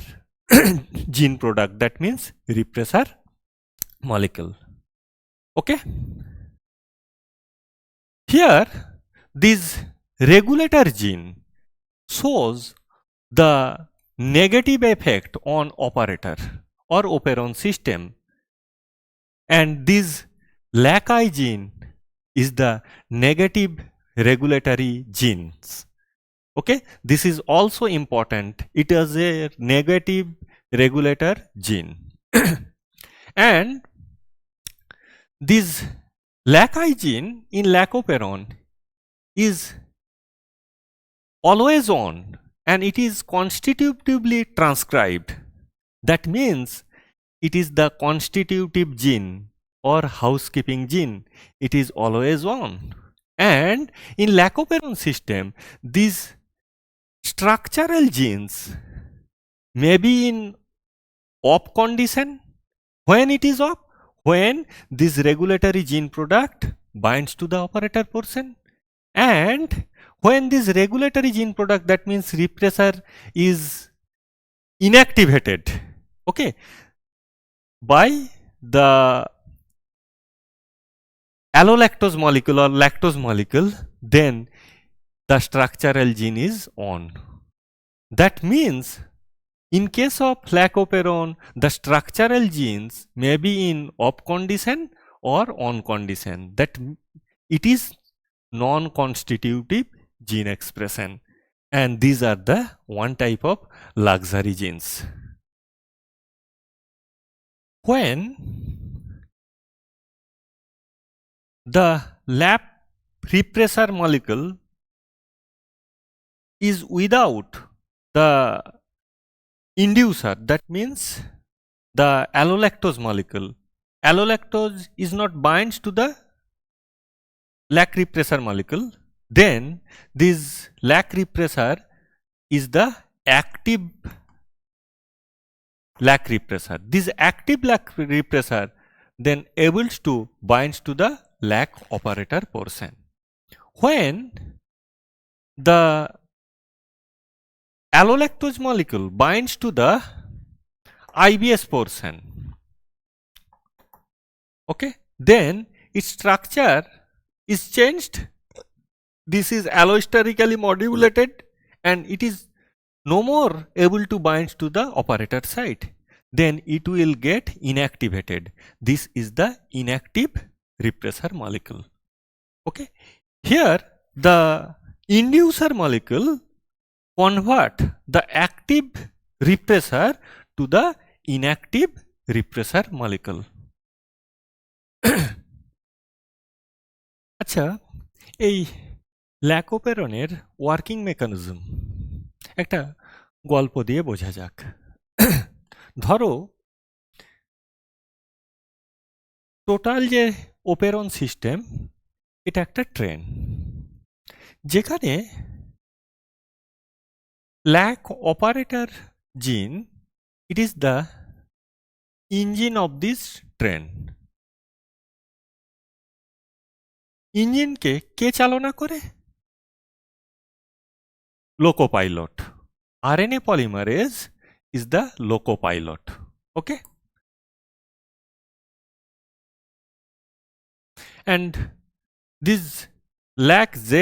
gene product, that means repressor molecule. Okay, here this regulator gene shows the negative effect on operator or operon system, and this lac I gene is the negative regulatory genes. Okay, this is also important. It is a negative regulator gene. And this lac I gene in Lac Operon is always on and it is constitutively transcribed. That means it is the constitutive gene or housekeeping gene. It is always on. And in Lac Operon system, these structural genes may be in off condition. When it is off? When this regulatory gene product binds to the operator portion, and when this regulatory gene product, that means repressor, is inactivated, okay, by the allolactose molecule or lactose molecule, then the structural gene is on. That means in case of Lac Operon, the structural genes may be in off condition or on condition. That it is non-constitutive gene expression, and these are the one type of luxury genes. When the lac repressor molecule is without the inducer, that means the allolactose molecule, allolactose is not binds to the lac repressor molecule, then this lac repressor is the active lac repressor. This active lac repressor then able to bind to the lac operator portion. When the allolactose molecule binds to the IBS portion, okay, then its structure is changed. This is allosterically modulated and it is no more able to bind to the operator site. Then it will get inactivated. This is the inactive repressor molecule. Okay, here the inducer molecule convert the active repressor to the inactive repressor molecule. আচ্ছা, এই lack ওপেরনের working mechanism একটা গল্প দিয়ে বোঝা যাক। ধরো total যে operon system, এটা একটা ট্রেন, যেখানে lac operator gene, it is the engine of this train. ইঞ্জিনকে কে চালনা করে? Loco pilot. RNA polymerase is the locopilot. Okay? And this lac Z,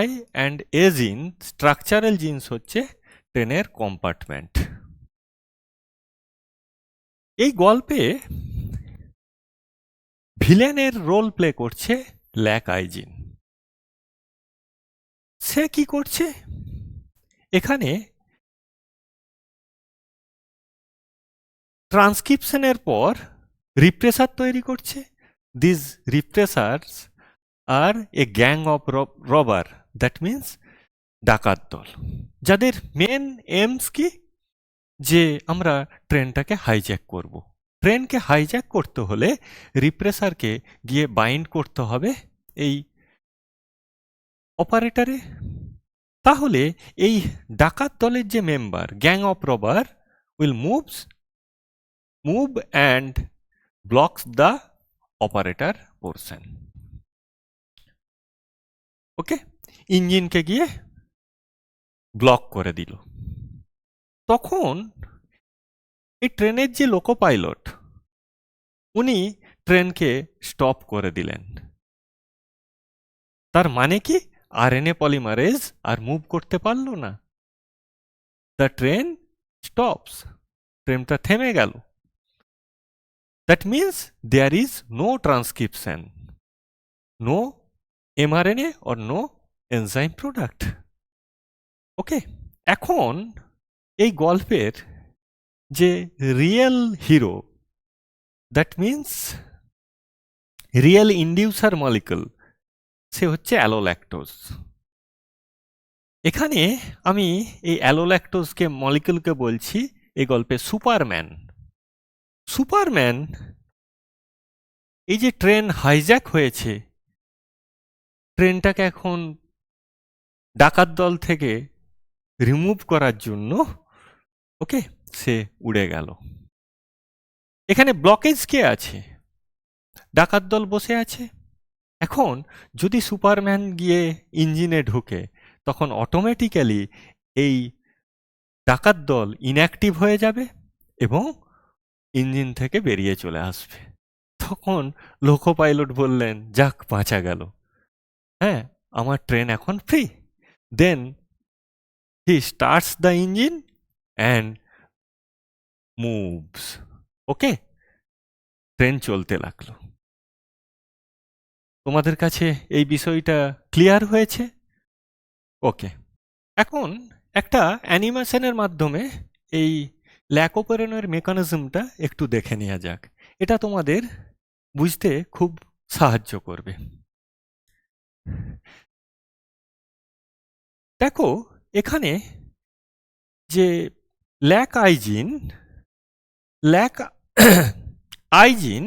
Y and A gene structural genes হচ্ছে ট্রেনের কম্পার্টমেন্ট। এই গল্পে ভিলেনের রোল প্লে করছে ল্যাক আই জিন। সে কি করছে? এখানে ট্রান্সক্রিপশনের পর রিপ্রেসার তৈরি করছে। This repressors are a gang of robber, that means ডাকাত দল, যাদের মেন এমস কি, যে আমরা ট্রেনটাকে হাইজ্যাক করব। ট্রেনকে হাইজ্যাক করতে হলে রিপ্রেসারকে গিয়ে বাইন্ড করতে হবে এই অপারেটরে। তাহলে এই ডাকাত দলের যে member, gang of rubber, will move and blocks the operator portion. ওকে, ইঞ্জিনকে গিয়ে ব্লক করে দিল। তখন এই ট্রেনের যে লোকো পাইলট, উনি ট্রেনকে স্টপ করে দিলেন। তার মানে কি, RNA পলিমারেজ আর মুভ করতে পারলো না। দ্য ট্রেন স্টপস, ট্রেনটা থেমে গেল। That means there is no transcription, no mRNA or no enzyme product. ওকে, এখন এই গল্পের যে real hero, that means real inducer molecule, সে হচ্ছে অ্যালোল্যাক্টোজ। এখানে আমি এই অ্যালোল্যাক্টোজকে মলিকুলকে বলছি এই গল্পে সুপারম্যান। সুপারম্যান এই যে ট্রেন হাইজ্যাক হয়েছে, ট্রেনটাকে এখন ডাকাত দল থেকে রিমুভ করার জন্য ওকে সে উড়ে গেল। এখানে ব্লকেজ কে আছে? ডাকাত দল বসে আছে। এখন যদি সুপারম্যান গিয়ে ইঞ্জিনে ঢুকে, তখন অটোমেটিক্যালি এই ডাকাত দল ইনঅ্যাক্টিভ হয়ে যাবে এবং ইঞ্জিন থেকে বেরিয়ে চলে আসবে। তখন লোকো পাইলট বললেন, যাক বাঁচা গেল, হ্যাঁ আমার ট্রেন এখন free. Then he starts the engine and moves. Okay, train চলতে লাগলো। তোমাদের কাছে এই বিষয়টা ক্লিয়ার হয়েছে? ওকে, এখন একটা অ্যানিমেশনের মাধ্যমে এই ল্যাক ওপেরনের মেকানিজমটা একটু দেখে নেওয়া যাক। এটা তোমাদের বুঝতে খুব সাহায্য করবে। দেখো এখানে যে ল্যাক আইজিন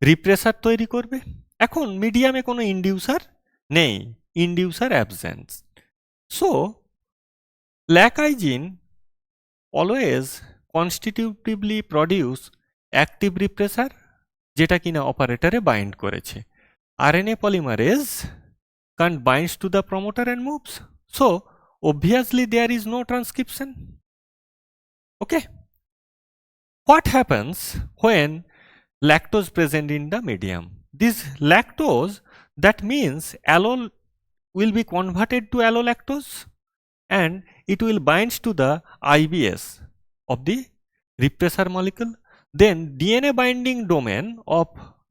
রিপ্রেসার তৈরি করবে। এখন মিডিয়ামে কোনো ইন্ডিউসার নেই, inducer absence. So lac I gene always constitutively produce active repressor, যেটা কিনা অপারেটরে বাইন্ড করেছে। RNA polymerase can't binds to the promoter and moves. So obviously there is no transcription. Okay. What happens when lactose present in the medium? This lactose, that means allol will be converted to allolactose and it will binds to the IBS of the repressor molecule. Then DNA binding domain of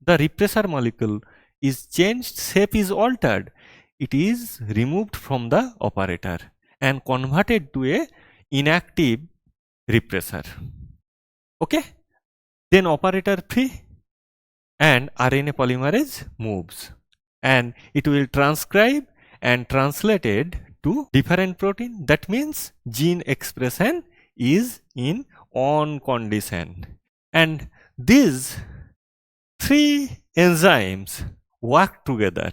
the repressor molecule is changed, shape is altered, it is removed from the operator and converted to a inactive repressor. Okay, then operator free and RNA polymerase moves and it will transcribe and translated to different protein. That means gene expression is in on condition, and these three enzymes work together.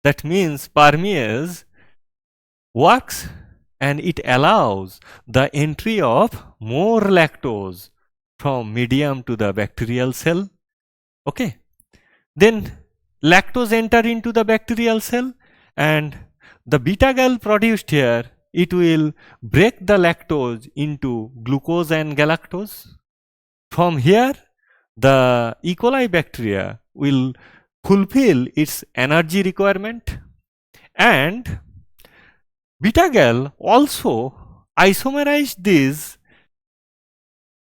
That means permease works and it allows the entry of more lactose from medium to the bacterial cell. Okay, then lactose enter into the bacterial cell and the beta gal produced here, it will break the lactose into glucose and galactose. From here the E. coli bacteria will fulfill its energy requirement, and beta gal also isomerize this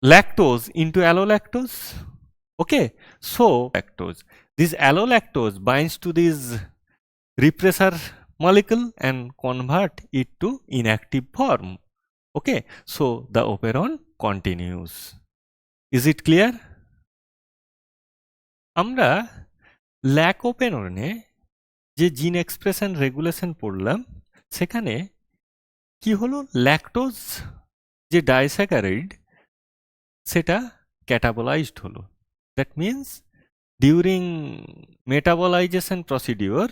lactose into allolactose. Okay, so lactose, this allolactose binds to this repressor molecule and convert it to inactive form. Okay, so the operon continues. Is it clear? আমরা lack ওপেরনে যে জিন expression regulation পড়লাম সেখানে কি হলো, lactose যে disaccharide সেটা catabolized হলো। That means during metabolization procedure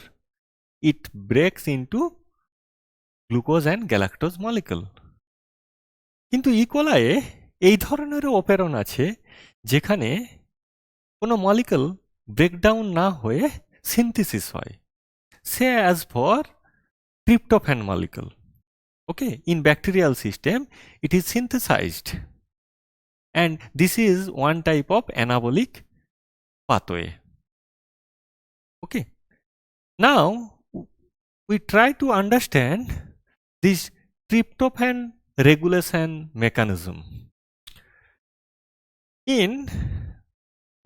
it breaks into glucose and galactose molecule. কিন্তু ই কোলায়ে এই ধরনের ওপেরন আছে যেখানে কোনো মলিকুল ব্রেকডাউন না হয়ে সিনথেসিস হয়, সে as for tryptophan molecule. Okay, in bacterial system it is synthesized and this is one type of anabolic pathway. Okay, now we try to understand this tryptophan regulation mechanism. In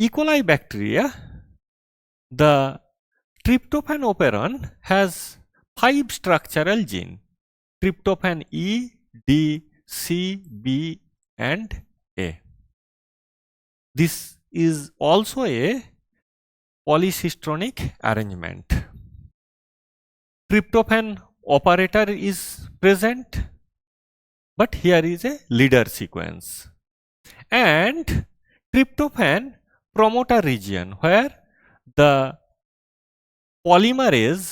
E. coli bacteria, the tryptophan operon has 5 structural genes: tryptophan E, D, C, B, and A. This is also a polycistronic arrangement. Tryptophan operator is present, but here is a leader sequence, and tryptophan promoter region where the polymerase,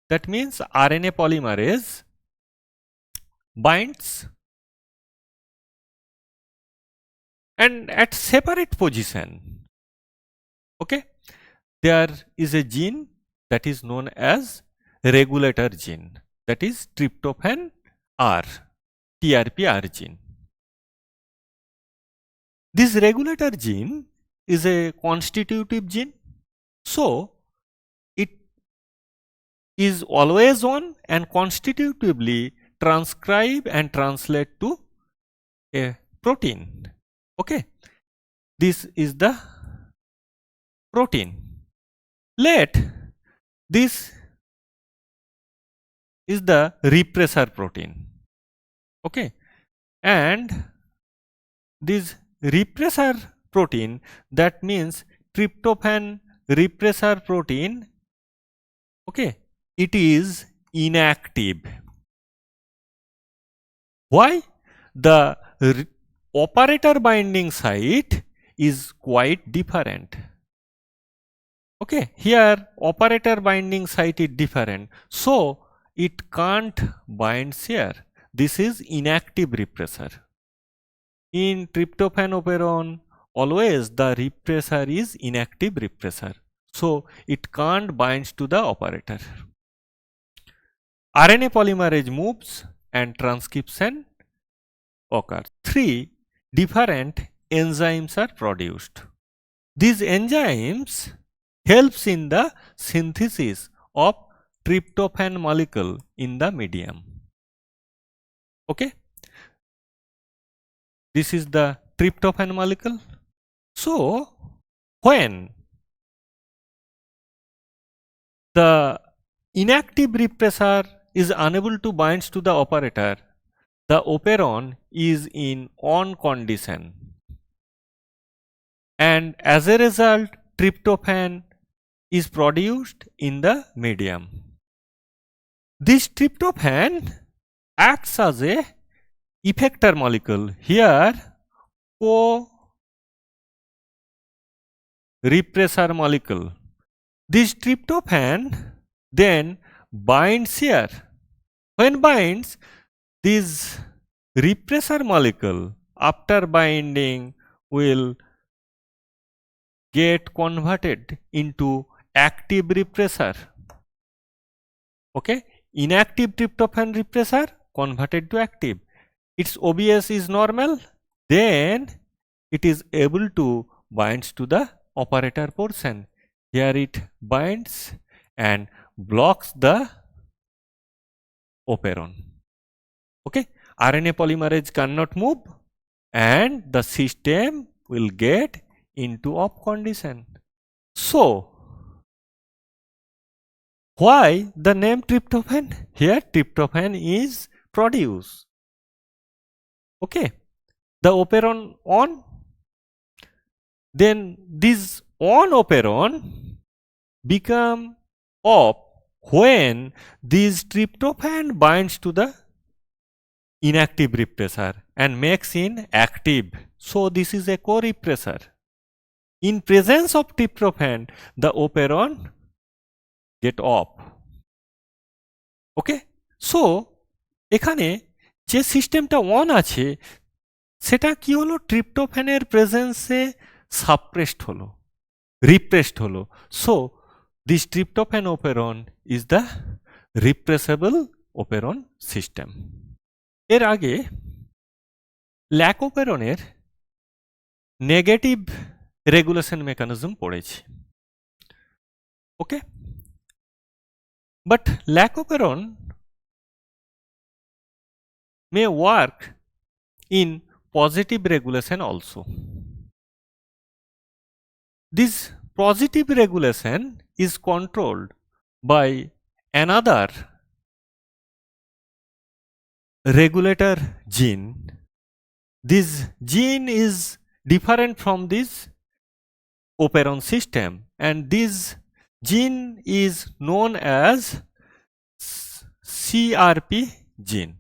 that means RNA polymerase, binds and at separate position. Okay, there is a gene that is known as regulator gene, that is tryptophan R, TRPR gene. This regulator gene is a constitutive gene, so it is always on and constitutively transcribe and translate to a protein. Okay, this is the protein. Let this is the repressor protein. Okay, and this repressor protein, that means tryptophan repressor protein, okay, it is inactive. Why? The operator binding site is quite different. Okay, here operator binding site is different, so it can't bind here. This is inactive repressor. In tryptophan operon, always the repressor is inactive repressor, so it can't bind to the operator. RNA polymerase moves and transcription occurs. 3 different enzymes are produced. These enzymes helps in the synthesis of tryptophan molecule in the medium. Okay, this is the tryptophan molecule. So when the inactive repressor is unable to bind to the operator, the operon is in on condition, and as a result tryptophan is produced in the medium. This tryptophan acts as a effector molecule, here co-repressor molecule. This tryptophan then binds here. When binds, this repressor molecule after binding will get converted into active repressor. Okay, inactive tryptophan repressor converted to active. Its OBS is normal, then it is able to bind to the operator portion. Here it binds and blocks the operon. Okay, RNA polymerase cannot move and the system will get into off condition. So, why the name tryptophan? Here tryptophan is produced. Okay, the operon on, then this on operon become off when this tryptophan binds to the inactive repressor and makes in active. So this is a co-repressor. In presence of tryptophan, the operon get off. Okay, so এখানে যে সিস্টেমটা on আছে সেটা কি হলো, ট্রিপ্টোফ্যানের প্রেজেন্সে suppressed হলো, রিপ্রেসড হলো। So this tryptophan operon is the repressible operon system. এর আগে ল্যাক ওপেরনের নেগেটিভ রেগুলেশন মেকানিজম পড়েছি। Okay, but lac operon may work in positive regulation also. This positive regulation is controlled by another regulator gene. This gene is different from this operon system, and this gene is known as CRP gene.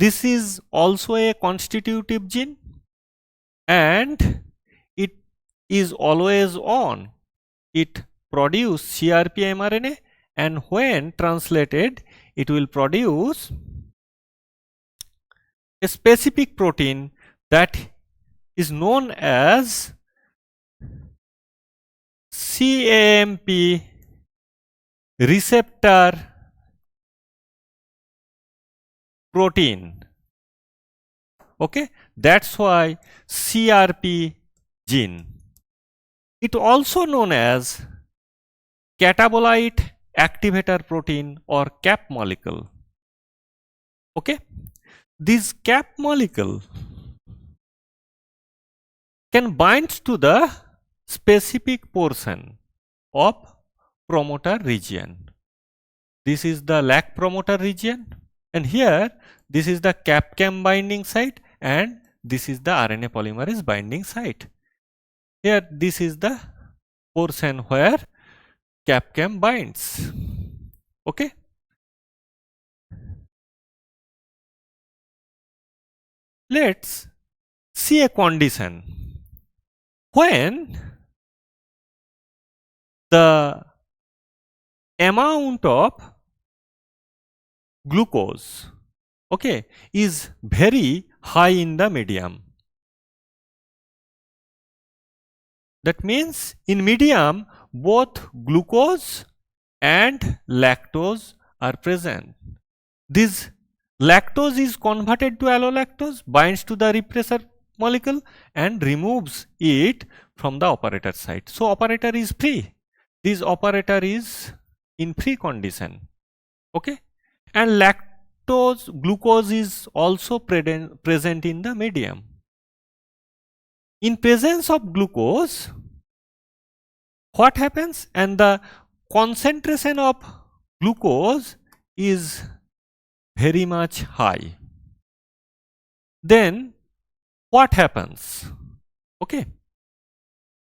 This is also a constitutive gene and it is always on. It produces CRP mRNA, and when translated it will produce a specific protein that is known as CAMP receptor protein. Okay, that's why CRP gene. It also known as catabolite activator protein or CAP molecule. Okay, this CAP molecule can bind to the specific portion of promoter region. This is the lac promoter region, and here this is the CAP-CAM binding site, and this is the RNA polymerase binding site. Here this is the portion where CAP-CAM binds. Okay, let's see a condition when the amount of glucose, okay, is very high in the medium. That means in medium both glucose and lactose are present. This lactose is converted to allolactose, binds to the repressor molecule and removes it from the operator site. So operator is free. This operator is in free condition. Okay, and glucose is also present in the medium. In presence of glucose, what happens? And the concentration of glucose is very much high, then what happens? Okay,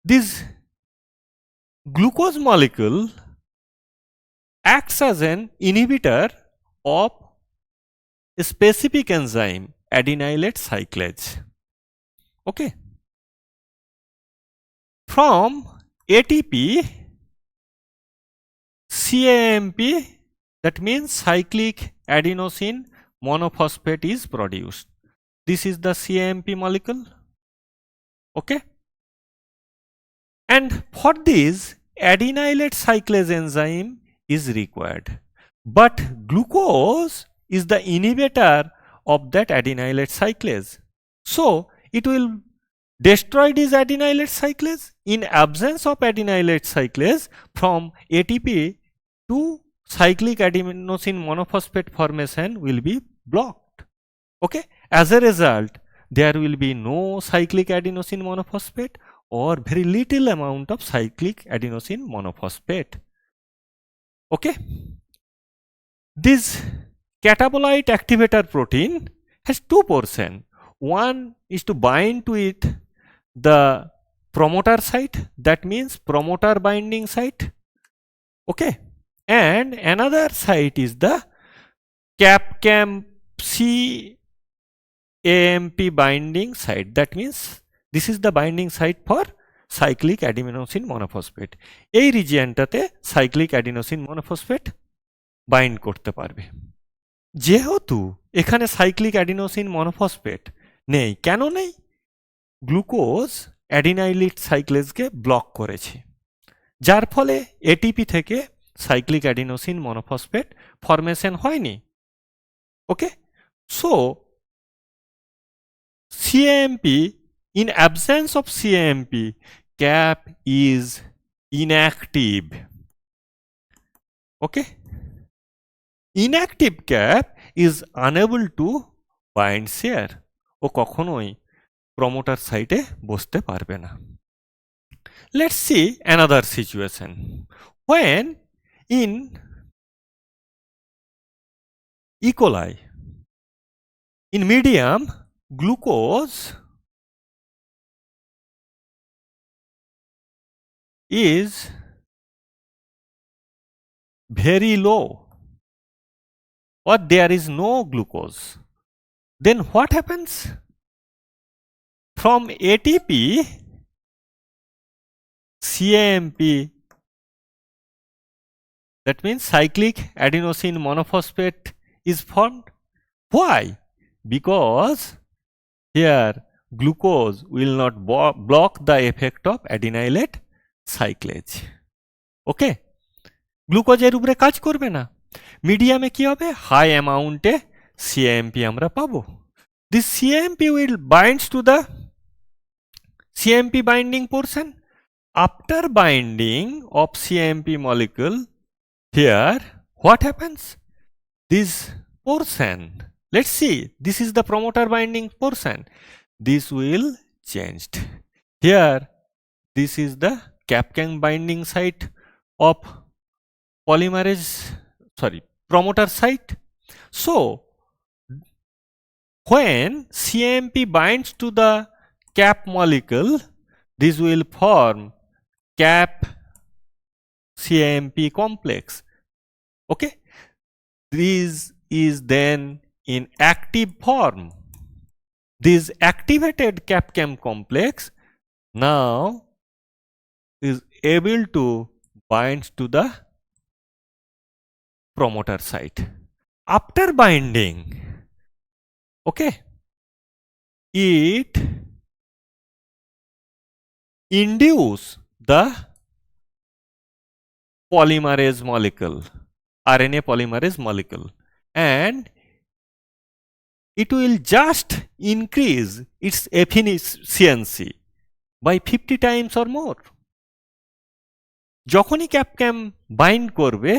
this glucose molecule acts as an inhibitor of a specific enzyme, adenylate cyclase. Okay, from ATP, CAMP, that means cyclic adenosine monophosphate, is produced. This is the CAMP molecule. Okay, and for this adenylate cyclase enzyme is required, but glucose is the inhibitor of that adenylate cyclase, so it will destroy this adenylate cyclase. In absence of adenylate cyclase, from ATP to cyclic adenosine monophosphate formation will be blocked. Okay, as a result there will be no cyclic adenosine monophosphate or very little amount of cyclic adenosine monophosphate. Okay, this catabolite activator protein has two portions. One is to bind to it the promoter site, that means promoter binding site. Okay, and another site is the CAPCAM CAMP binding site, that means this is the binding site for cyclic adenosine monophosphate. এই রিজিয়নটাতে cyclic adenosine monophosphate bind করতে পারবে। যেহেতু এখানে cyclic adenosine monophosphate নেই, কেন নেই? Glucose অ্যাডিনাইলিক সাইক্লেজকে block করেছে, যার ফলে এটিপি থেকে সাইক্লিক অ্যাডিনোসিন মনোফসফেট ফরমেশন হয়নি। ওকে, so CAMP, in absence of CAMP, CAP is inactive. Okay, inactive CAP is unable to bind share, ও কখনোই প্রমোটার সাইটে বসতে পারবে না। Let's see another situation. When in E. coli, in medium, glucose is very low or there is no glucose, then what happens? From ATP, CAMP, that means cyclic adenosine monophosphate, is formed. Why? Because here glucose will not block the effect of adenylate cyclase. Okay, গ্লুকোজের উপরে কাজ করবে না, মিডিয়ামে কি হবে? High অ্যামাউন্টে CAMP আমরা পাবো। This CAMP will binds to the CAMP binding portion. After binding of CAMP molecule, here what happens? This portion, let's see, this is the promoter binding portion, this will changed. Here this is the CAPCAM binding site of polymerase, promoter site. So when CAMP binds to the CAP molecule, this will form CAP CAMP complex. Okay, this is then in active form. This activated CAPCAM complex now is able to bind to the promoter site. After binding, okay, it induce the polymerase molecule, RNA polymerase molecule, and it will just increase its efficiency by 50 times or more. যখনই ক্যাপক্যাম bind করবে,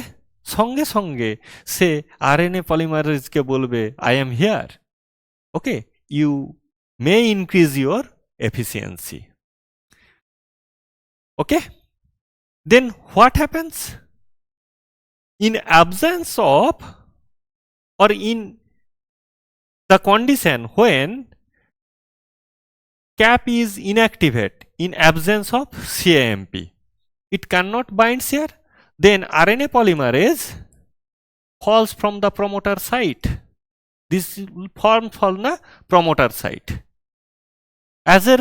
সঙ্গে সঙ্গে সে RNA পলিমারেজকে বলবে I am here. Okay, you may increase your efficiency. Okay, then what happens? In absence of or in the condition when cap is inactivate in absence of CAMP. It cannot bind here. Then RNA polymerase falls from the promoter site. This will form from the promoter site. As a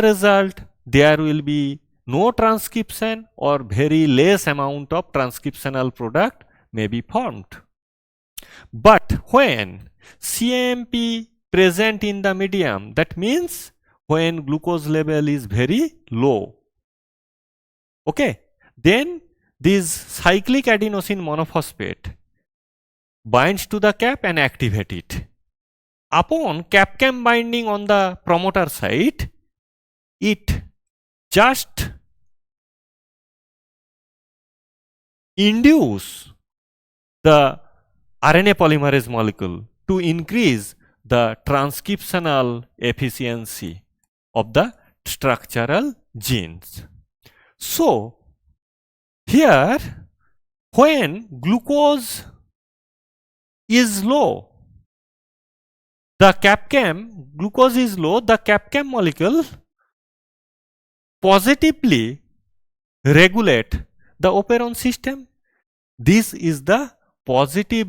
result, there will be no transcription or very less amount of transcriptional product may be formed. But when CAMP present in the medium, that means when glucose level is very low, okay, then this cyclic adenosine monophosphate binds to the cap and activate it. Upon cap-cam binding on the promoter site, it just induce the RNA polymerase molecule to increase the transcriptional efficiency of the structural genes. So, here when glucose is low, the glucose is low, the cap-cam molecule positively regulate the operon system. This is the positive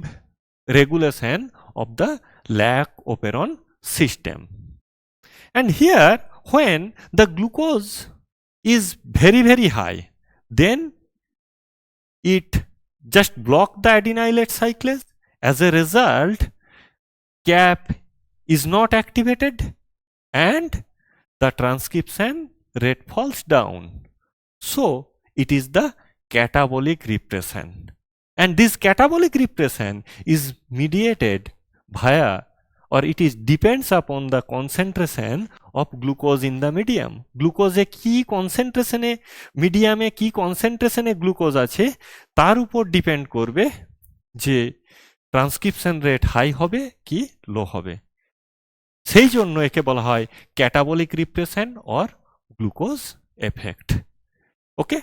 regulation of the Lac Operon system. And here when the glucose is very, very high, then it just block the adenylate cyclase. As a result, cap is not activated and the transcription rate falls down. So it is the catabolic repression. And this catabolic repression is mediated via, or it is depends upon the concentration of glucose in the medium. Glucose ki concentration e medium e ki concentration e glucose ache tar upor depend korbe je transcription rate high হবে কি low হবে। সেই জন্য একে বলা হয় catabolic repression or glucose effect. Okay,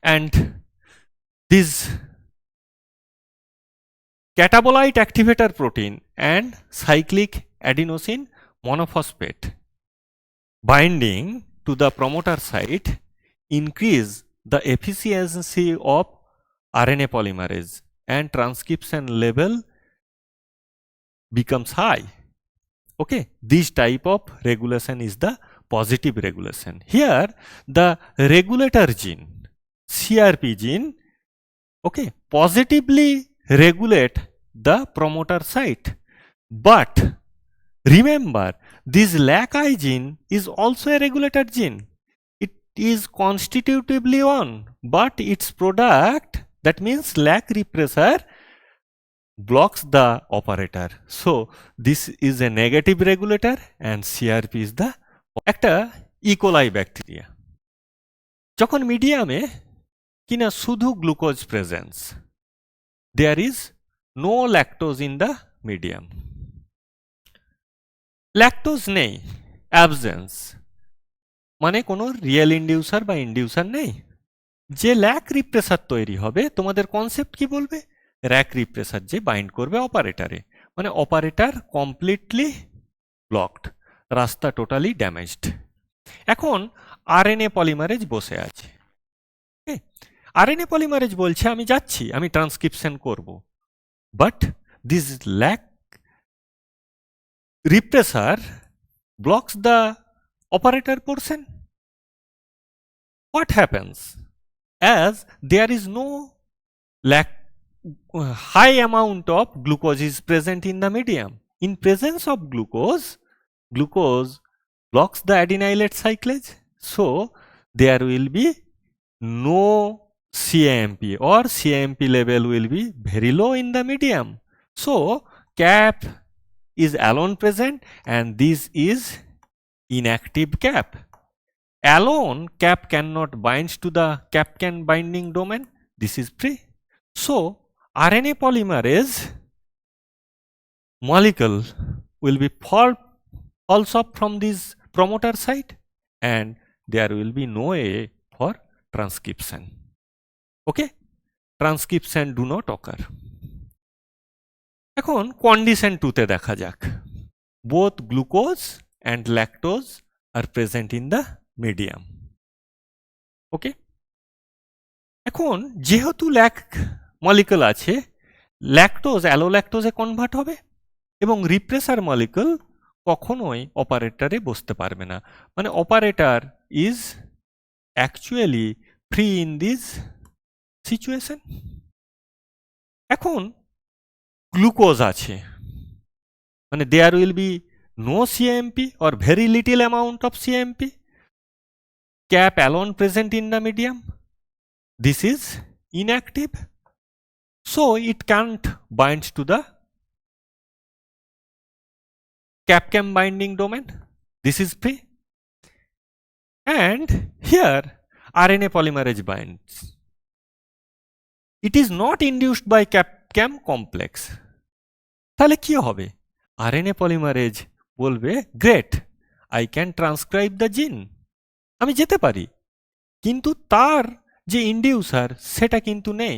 and this catabolite activator protein and cyclic adenosine monophosphate binding to the promoter site increase the efficiency of RNA polymerase and transcription level becomes high. Okay, this type of regulation is the positive regulation. Here the regulator gene, CRP gene, okay, positively regulate the promoter site. But remember, this LAC-I gene is also a regulator gene. It is constitutively on, but its product, that means LAC repressor, blocks the operator. So this is a negative regulator and CRP is the একটা E. coli bacteria. যখন মিডিয়ামে কিনা শুধু glucose presence, there is no lactose in the medium, lactose নেই, absence মানে কোনো real ইন্ডিউসার বা ইন্ডিউসার নেই। যে ল্যাক রিপ্রেসার তৈরি হবে, তোমাদের কনসেপ্ট কি বলবে? র্যাক রিপ্রেসার যে বাইন্ড করবে অপারেটারে, মানে অপারেটার কমপ্লিটলি ব্লকড, রাস্তা টোটালি ড্যামেজড। এখন আরএনএ পলিমারেজ বসে আছে, আরএনএ পলিমারেজ বলছে আমি যাচ্ছি, আমি ট্রান্সক্রিপশন করব, but this lac repressor blocks the operator portion. What happens? As there is no high amount of glucose is present in the medium. In presence of glucose, glucose blocks the adenylate cyclase. So there will be no CAMP, or CAMP level will be very low in the medium. So cap is alone present and this is inactive cap. Alone cap cannot bind to the cap-can binding domain. This is free. So RNA polymerase molecule will be falls off from this promoter site and there will be no way for transcription. Okay, transcription do not occur. এখন condition 2 তে দেখা যাক। Both glucose and lactose are present in the medium. Okay, এখন যেহেতু lac molecule আছে, lactose অ্যালোল্যাকটোজে convert হবে এবং রিপ্রেসার মলিকুল কখনোই অপারেটরে বসতে পারবে না। মানে operator is actually free in this situation. এখন গ্লুকোজ আছে, মানে there will be no cAMP or very little amount of CMP, cap alone present in the medium. This is inactive, so it can't bind to the cap-cam binding domain. This is free, and here RNA polymerase binds. It is not induced by cap-cam complex. তাহলে কি হবে? RNA polymerase বলবে great, I can transcribe the gene, আমি যেতে পারি, কিন্তু তার যে ইন্ডিউসার সেটা কিন্তু নেই।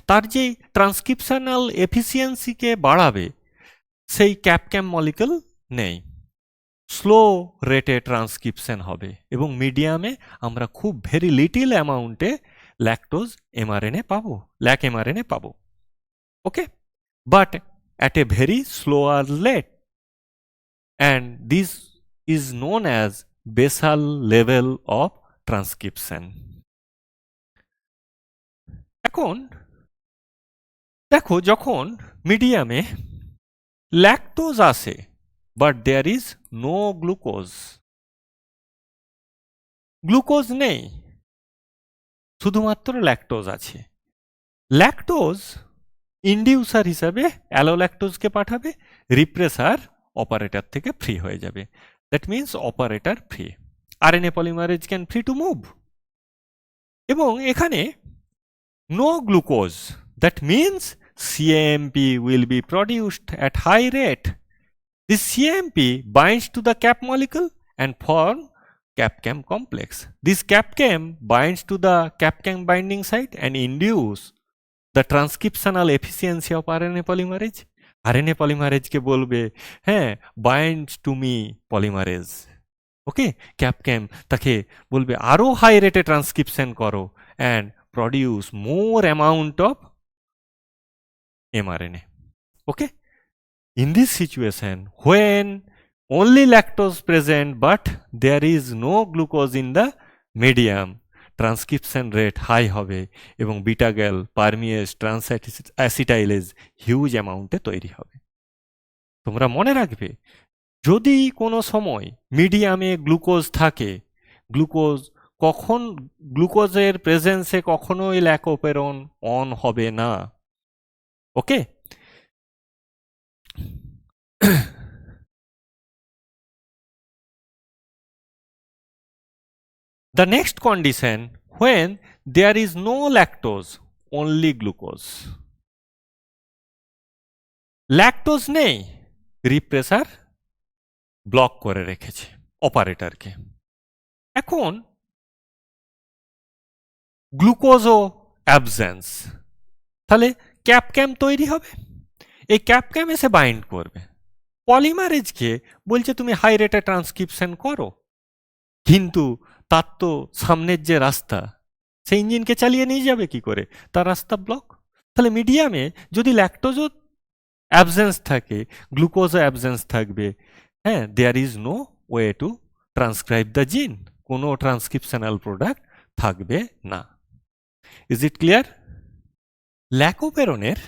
তার যে ট্রান্সক্রিপশনাল এফিসিয়েন্সিকে বাড়াবে সেই ক্যাপক্যাম মলিকুল নেই। স্লো রেটে ট্রান্সক্রিপশন হবে এবং মিডিয়ামে আমরা খুব ভেরি লিটিল অ্যামাউন্টে ল্যাকটোজ এমআরএনএ পাবো, ল্যাক এমআরএনএ পাবো। ওকে, but at a very slower rate, and this is known as basal level of transcription. এখন দেখো, যখন মিডিয়ামে ল্যাকটোজ আসে but there is no glucose, glucose নেই, শুধুমাত্র ল্যাকটোজ আছে। ল্যাকটোজ ইন্ডিউসার হিসাবে অ্যালোল্যাকটোজকে পাঠাবে, রিপ্রেসার অপারেটর থেকে ফ্রি হয়ে যাবে। That means operator free, RNA polymerase can free to move. এবং এখানে no glucose, that means CMP will be produced at high rate. This CMP binds to the cap molecule and form cap-cam complex. This cap-cam binds to the cap-cam binding site and induce the transcriptional efficiency of RNA polymerase. RNA polymerase কে বলবে, হ্যাঁ, binds to me polymerase. Okay, cap-cam তাকে বলবে আরো high রেটে transcription করো and produce more amount of mRNA. Okay, in this situation when only lactose present but there is no glucose in the medium, transcription rate high হবে এবং beta gall পারমিয়েজ ট্রান্সঅ্যাসিটাইলেজ huge অ্যামাউন্টে তৈরি হবে। তোমরা মনে রাখবে, যদি কোনো সময় মিডিয়ামে গ্লুকোজ থাকে, গ্লুকোজের প্রেজেন্সে কখনোই ল্যাক ওপেরন অন হবে না। ওকে, the next condition, when there is no lactose, only glucose. Lactose নেই, রিপ্রেসার ব্লক করে রেখেছে অপারেটরকে। এখন গ্লুকোজও অ্যাবসেন্স, তাহলে ক্যাপক্যাম তৈরি হবে। এই ক্যাপক্যাম এসে বাইন্ড করবে পলিমারেজকে, বলছে তুমি হাই রেটে ট্রান্সক্রিপশন করো, কিন্তু তার তো সামনের যে রাস্তা, সেই ইঞ্জিনকে চালিয়ে নিয়ে যাবে কি করে, তার রাস্তা ব্লক। তাহলে মিডিয়ামে যদি ল্যাকটোজও অ্যাবসেন্স থাকে, গ্লুকোজও অ্যাবসেন্স থাকবে, হ্যাঁ, there is no way to transcribe the gene, কোনো ট্রান্সক্রিপশনাল প্রোডাক্ট থাকবে না। Is it clear? ল্যাক ওপেরনের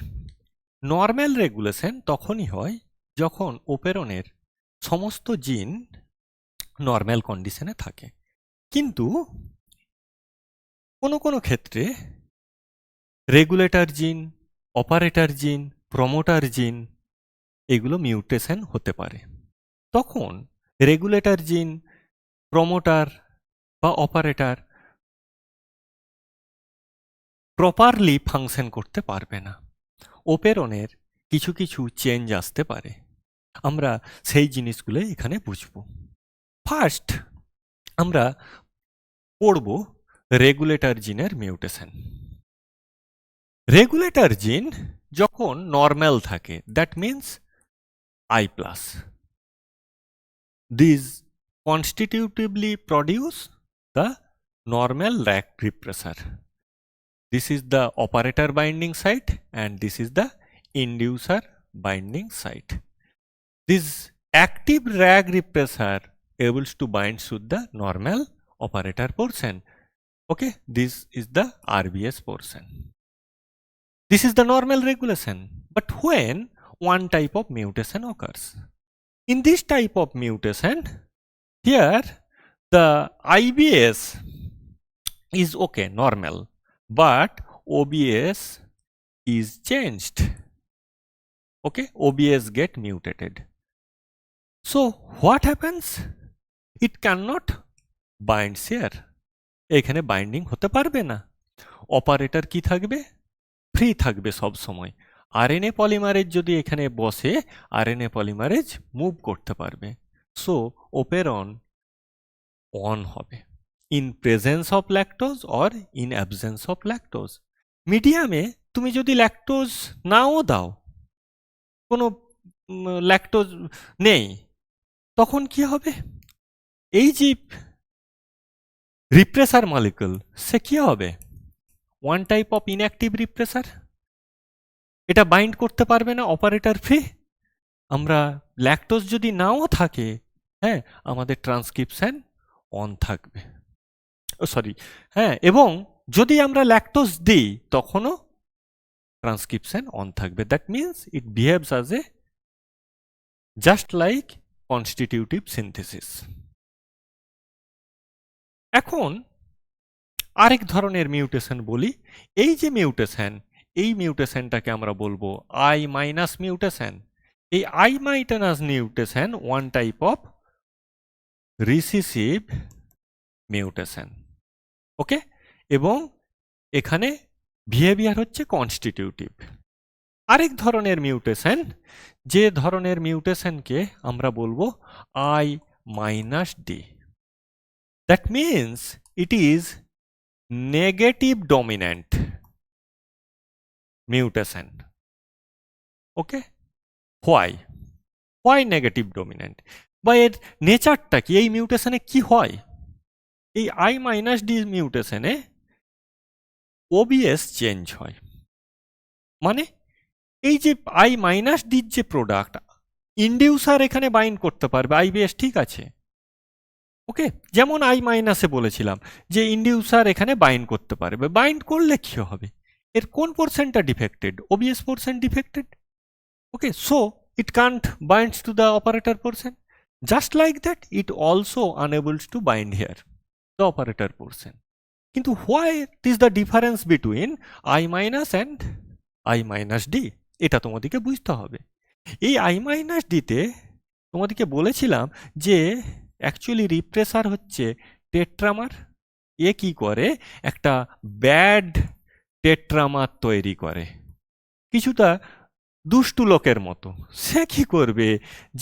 নর্মাল রেগুলেশন তখনই হয় যখন ওপেরনের সমস্ত জিন নর্মাল কন্ডিশনে থাকে, কিন্তু কোনো কোনো ক্ষেত্রে রেগুলেটর জিন, অপারেটর জিন, প্রমোটার জিন এগুলো মিউটেশন হতে পারে। তখন রেগুলেটর জিন, প্রমোটার বা অপারেটর প্রপারলি ফাংশন করতে পারবে না, ওপেরনের কিছু কিছু চেঞ্জ আসতে পারে। আমরা সেই জিনিসগুলো এখানে বুঝব। ফার্স্ট আমরা পড়ব রেগুলেটর জিনের মিউটেশন। রেগুলেটর জিন যখন নর্মাল থাকে, that means I plus, these constitutively produce the normal Lac repressor. This is the operator binding site and this is the inducer binding site. This active Lac repressor able to bind to the normal operator portion. Okay, this is the RBS portion. This is the normal regulation. But when one type of mutation occurs, in this type of mutation, here the IBS is okay, normal, but OBS is changed. Okay, OBS get mutated. So what happens? It cannot bind here. এখানে binding হতে পারবে না। Operator কি থাকবে? Free থাকবে সব সময়। RNA polymerase যদি এখানে বসে, আরএনএ পলিমারেজ মুভ করতে পারবে। সো ওপেরন অন হবে in presence of lactose or in absence of lactose. মিডিয়ামে তুমি যদি ল্যাকটোজ নাও দাও, কোনো ল্যাকটোজ নেই, তখন কি হবে? এই যে রিপ্রেসার মলিকুল, সে কি হবে? One type of inactive repressor, এটা বাইন্ড করতে পারবে না, অপারেটর ফ্রি। আমরা ল্যাকটোজ যদি নাও থাকে, হ্যাঁ, আমাদের ট্রান্সক্রিপশন অন থাকবে, সরি, হ্যাঁ, এবং যদি আমরা ল্যাকটোজ দিই তখনও ট্রান্সক্রিপশন অন থাকবে। That means it behaves as a just like constitutive synthesis. এখন আরেক ধরনের মিউটেশন বলি। এই যে মিউটেশন, এই মিউটেশনটাকে আমরা বলবো আই মাইনাস মিউটেশন। এই I minus mutation one type of recessive mutation. Okay, এবং এখানে বিহেভিয়ার হচ্ছে কনস্টিটিউটিভ। আরেক ধরনের মিউটেশন, যে ধরনের মিউটেশনকে আমরা বলবো I minus D. That means it is negative dominant mutation. Okay, why negative dominant, বা এর নেচারটা কি? এই মিউটেশনে কি হয়? এই আই মাইনাস ডি মিউটেশনে ওবিএস চেঞ্জ হয়। মানে এই যে আই মাইনাস ডির যে প্রোডাক্ট, ইন্ডিউসার এখানে বাইন্ড করতে পারবে, আইবিএস ঠিক আছে। ওকে, যেমন আই মাইনাসে বলেছিলাম যে ইন্ডিউসার এখানে বাইন্ড করতে পারবে। বাইন্ড করলে কি হবে? এর কোন পোর্শনটা defected? OBS portion defected. Okay, so it can't bind to the operator portion. Just like that, it also unable to bind here, the operator portion. কিন্তু what is the difference between I minus and I minus D? এটা তোমাদেরকে বুঝতে হবে। এই I minus D তে তোমাদেরকে বলেছিলাম যে অ্যাকচুয়ালি রিপ্রেসার হচ্ছে টেট্রামার। এ কি করে? একটা ব্যাড টেট্রামার তৈরি করে, কিছুটা দুষ্টু লোকের মতো। সে কি করবে?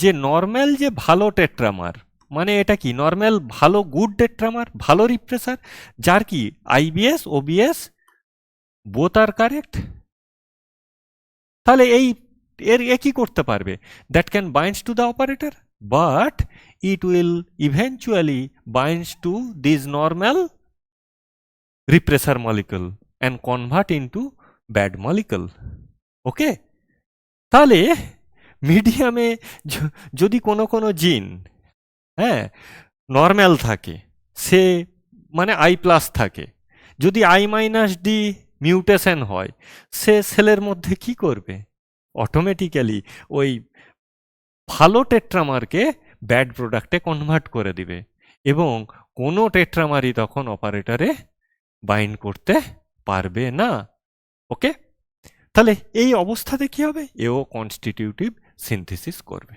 যে নর্মাল যে ভালো টেট্রামার, মানে এটা কি নর্মাল ভালো গুড টেট্রামার, ভালো রিপ্রেসার, যার কি আইবিএস ওবিএস বোথ আর কারেক্ট, তাহলে এ কি করতে পারবে? That can binds to the operator, but it will eventually binds to this normal repressor molecule and convert into bad molecule. Okay, তাহলে মিডিয়ামে যদি কোনো জিন, হ্যাঁ, নর্মাল থাকে, সে মানে আই প্লাস থাকে, যদি আই মাইনাস ডি মিউটেশন হয়, সে সেলের মধ্যে কি করবে? অটোমেটিক্যালি ওই ভালো টেট্রামারকে ব্যাড প্রোডাক্টে কনভার্ট করে দিবে, এবং কোনো টেট্রামারই তখন অপারেটরে বাইন্ড করতে পারবে না। ওকে, তাহলে এই অবস্থাতে কি হবে? এও কনস্টিটিউটিভ সিনথেসিস করবে।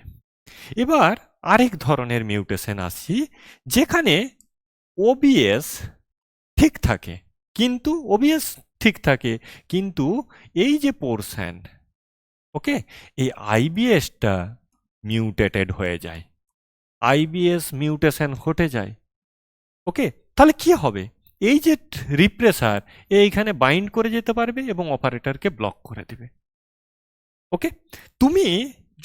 এবার আরেক ধরনের মিউটেশন আসছি, যেখানে ওবিএস ঠিক থাকে, কিন্তু এই যে পোর্শন, ওকে, এই আইবিএসটা মিউটেটেড হয়ে যায়, আইবিএস মিউটেশন ঘটে যায়। ওকে, তাহলে কি হবে? এই যে রিপ্রেসার এইখানে বাইন্ড করে যেতে পারবে এবং অপারেটরকে ব্লক করে দিবে। ওকে, তুমি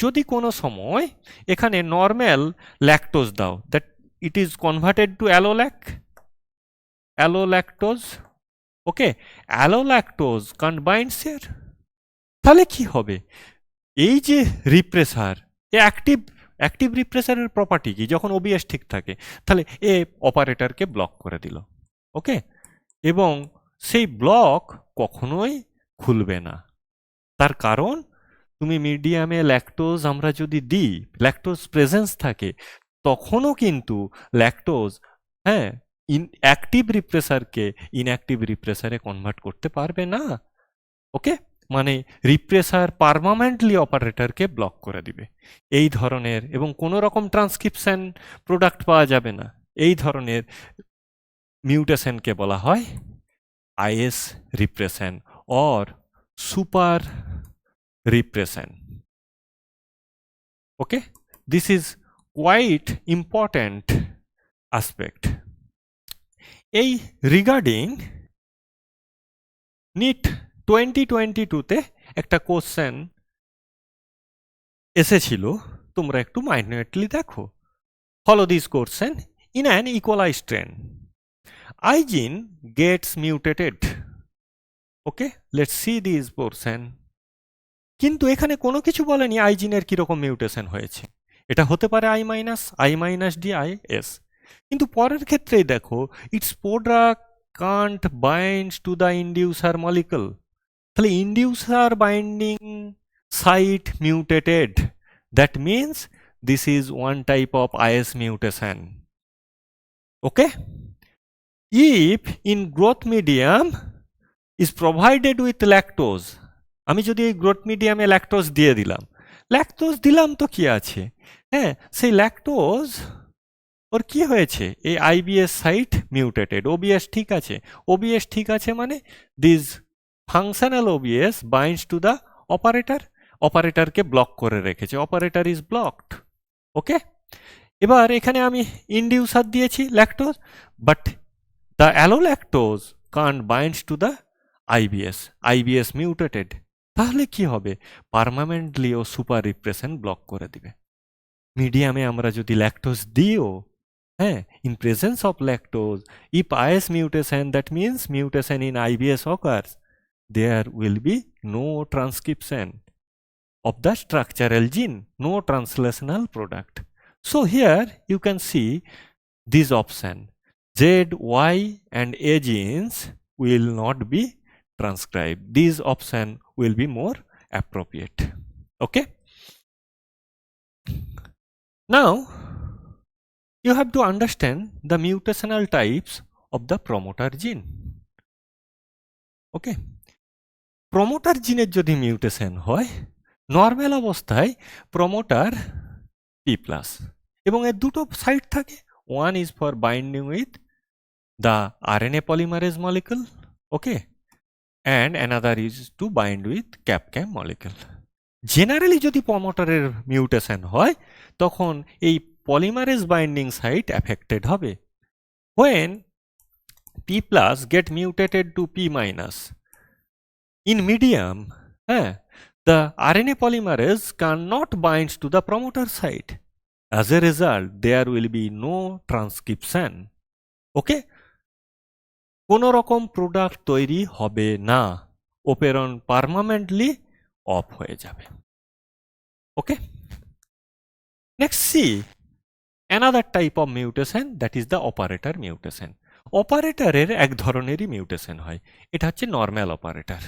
যদি কোনো সময় এখানে নর্মাল ল্যাকটোজ দাও, that it is converted to allolactose, okay, allolactose can't bind here, তাহলে কি হবে? এই যে রিপ্রেসার, অ্যাক্টিভ রিপ্রেসারের প্রপার্টি কি? যখন ওবিএস ঠিক থাকে তাহলে এ অপারেটরকে ব্লক করে দিল। ওকে, এবং সেই ব্লক কখনোই খুলবে না। তার কারণ তুমি মিডিয়ামে ল্যাকটোজ আমরা যদি দিই, ল্যাকটোজ প্রেজেন্স থাকে, তখনও কিন্তু ল্যাকটোজ অ্যাক্টিভ রিপ্রেসারকে ইনঅ্যাক্টিভ রিপ্রেসারে কনভার্ট করতে পারবে না। ওকে, মানে রিপ্রেসার পার্মানেন্টলি অপারেটরকে ব্লক করে দিবে। এই ধরনের, এবং কোনো রকম ট্রান্সক্রিপশন প্রোডাক্ট পাওয়া যাবে না, এই ধরনের মিউটেশনকে বলা হয় is repression or super repression. Okay, this is quite important aspect. এই রিগার্ডিং নিট 2022 তে একটা কোশ্চেন এসেছিল, তোমরা একটু মাইন্যুয়েটলি দেখো। Follow this question. In an E. coli strain I gene gets mutated. Okay, let's see this portion. কিন্তু এখানে কোনো কিছু বলেনি আই জিনের কিরকম মিউটেশন হয়েছে। এটা হতে পারে I minus D I S. কিন্তু পরের ক্ষেত্রেই দেখো, its product can't bind to the inducer molecule. তাহলে inducer binding site mutated, that means this is one type of IS mutation. Okay, if in growth medium is provided with lactose, আমি যদি এই growth মিডিয়ামে lactose দিয়ে দিলাম, তো কি আছে, সেই ল্যাকটোজ ওর কি হয়েছে, এই আইবিএস সাইট মিউটেটেড, ওবিএস ঠিক আছে মানে this functional OBS binds to the অপারেটরকে ব্লক করে রেখেছে, অপারেটর ইজ ব্লকড। ওকে, এবার এখানে আমি ইন্ডিউসার দিয়েছি lactose, but the allolactose can't binds to the IBS mutated. তাহলে কি হবে? পার্মানেন্টলি ও সুপার রিপ্রেশন ব্লক করে দিবে। মিডিয়ামে আমরা যদি ল্যাকটোজ দিও, in presence of lactose, if is mutation, that means mutation in IBS occurs, there will be no transcription of the structural gene, no translational product. So here you can see this option, Z, Y and A genes will not be transcribed. This option will be more appropriate. Okay, now you have to understand the mutational types of the promoter gene. Okay, promoter gene যদি mutation হয়, normal অবস্থায় promoter P+, এবং এর দুটো site থাকে, one is for binding with the RNA polymerase molecule, okay, and another is to bind with CAPCAM molecule. Generally যদি প্রমোটারের mutation হয়, তখন এই পলিমারেজ বাইন্ডিং সাইট অ্যাফেক্টেড হবে। when P+ get mutated to P-, in medium, the RNA polymerase cannot bind to the promoter site. As a result, there will be no transcription. Okay, কোনো রকম product তৈরি হবে না, operon permanently off হয়ে যাবে। Okay, next see another type of mutation, that is the operator mutation. অপারেটরের এক ধরনেরই মিউটেশন হয়, এটা হচ্ছে normal operator,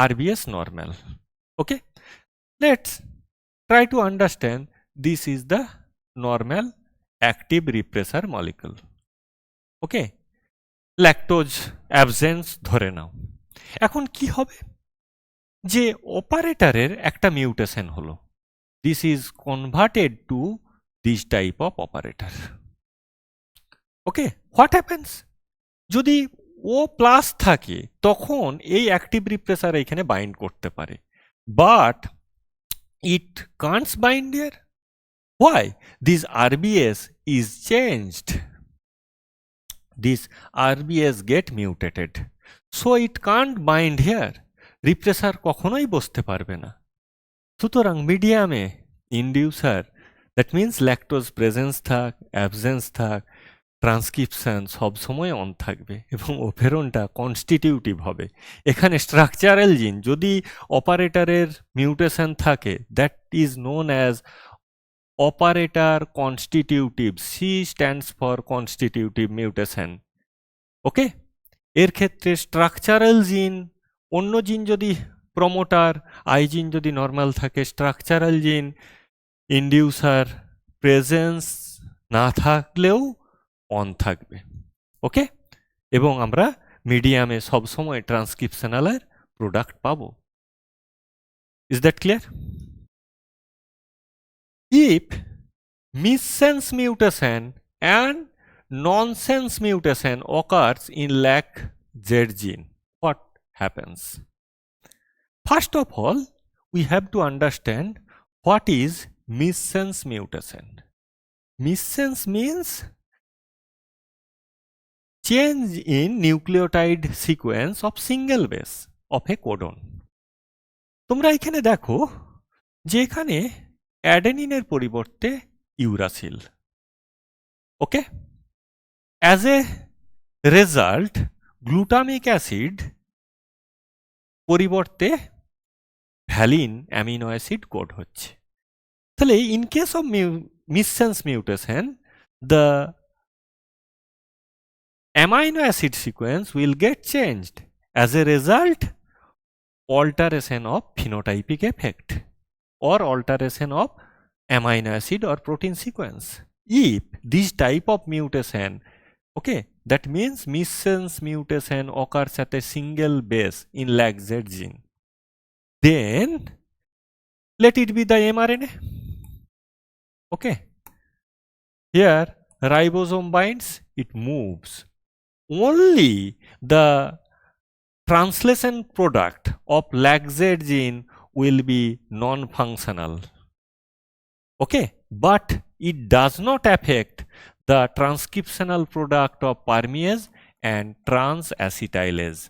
RBS normal. Okay, let's try to understand this is the normal active repressor molecule. Okay, lactose absence ধরে নাও। এখন কি হবে, যে অপারেটরের একটা মিউটেশন হলো, this is converted to this type of operator. Okay, what happens, যদি ও প্লাস থাকে তখন এই অ্যাক্টিভ রিপ্রেসার এখানে বাইন্ড করতে পারে, but it can't bind here. Why? This RBS is changed. this RBS get mutated. So it can't bind here. Repressor কখনোই বসতে পারবে না। সুতরাং মিডিয়ামে ইন্ডিউসার, দ্যাট মিন্স ল্যাকটোজ প্রেজেন্স থাক, অ্যাবসেন্স থাক, ট্রান্সক্রিপশন সবসময় অন থাকবে এবং ওপেরনটা কনস্টিটিউটিভ হবে। এখানে স্ট্রাকচারাল জিন যদি অপারেটরের মিউটেশন থাকে, that is known as operator constitutive. C stands for constitutive mutation. Okay, এর ক্ষেত্রে স্ট্রাকচারাল জিন, অন্য জিন যদি প্রমোটার, আই জিন যদি নর্মাল থাকে, স্ট্রাকচারাল জিন ইন্ডিউসার প্রেজেন্স না থাকলেও অন থাকবে। ওকে, এবং আমরা মিডিয়ামে সবসময় ট্রান্সক্রিপশনালের প্রোডাক্ট পাবো। Is that clear? If missense mutation and nonsense mutation occurs in lac Z gene, what happens? First of all, we have to understand what is missense mutation. Missense means change in nucleotide sequence of single base of a codon. তোমরা এখানে দেখো যে এখানে অ্যাডেনিনের পরিবর্তে uracil. Okay, as a result glutamic acid পরিবর্তে valine amino acid code হচ্ছে। তাহলে in case of missense mutation, the amino acid sequence will get changed. As a result, alteration of phenotypic effect or alteration of amino acid or protein sequence. If this type of mutation, okay, that means missense mutation occurs at a single base in lac Z gene, then let it be the mRNA. Okay, here ribosome binds, it moves. Only the translation product of lac Z gene will be non-functional. Okay, but it does not affect the transcriptional product of permease and trans-acetylase.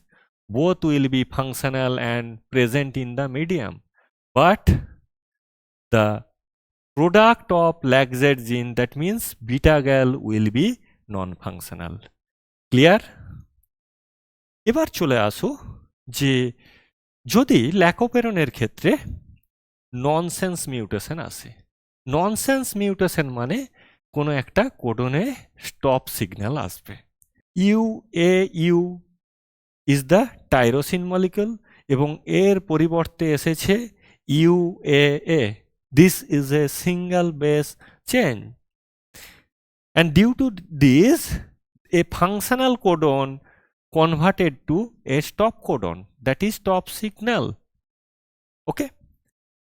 Both will be functional and present in the medium, but the product of lac Z gene, that means beta-gal, will be non-functional. Clear? এবার চলে আসো যে যদি ল্যাকোপেরনের ক্ষেত্রে nonsense mutation আসে। Nonsense mutation মানে কোনো একটা কোডনে স্টপ সিগন্যাল আসবে। U is the tyrosine molecule এবং এর পরিবর্তে এসেছে UAA. This is a single base change, and due to this a functional codon converted to a stop codon, that is stop signal. Okay,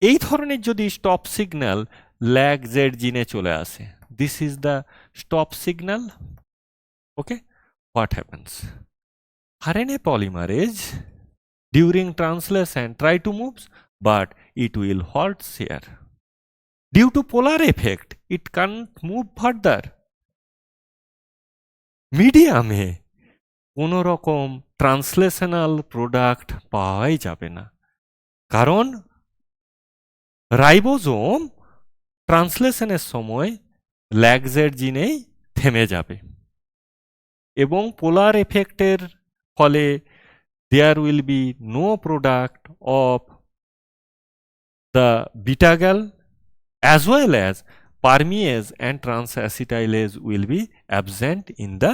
এই ধরনের যদি stop signal lac Z gene চলে আসে, this is the stop signal. Okay, what happens? RNA polymerase during translation try to move, but it will halt here. Due to polar effect, it can't move further. মিডিয়ামে কোনো রকম translational product পাওয়াই যাবে না, কারণ ribosome ট্রান্সলেশনের সময় lack Z জিনেই থেমে যাবে এবং পোলার এফেক্টের ফলে there will be no product of the beta gal as well as permease and trans-acetylase will be absent in the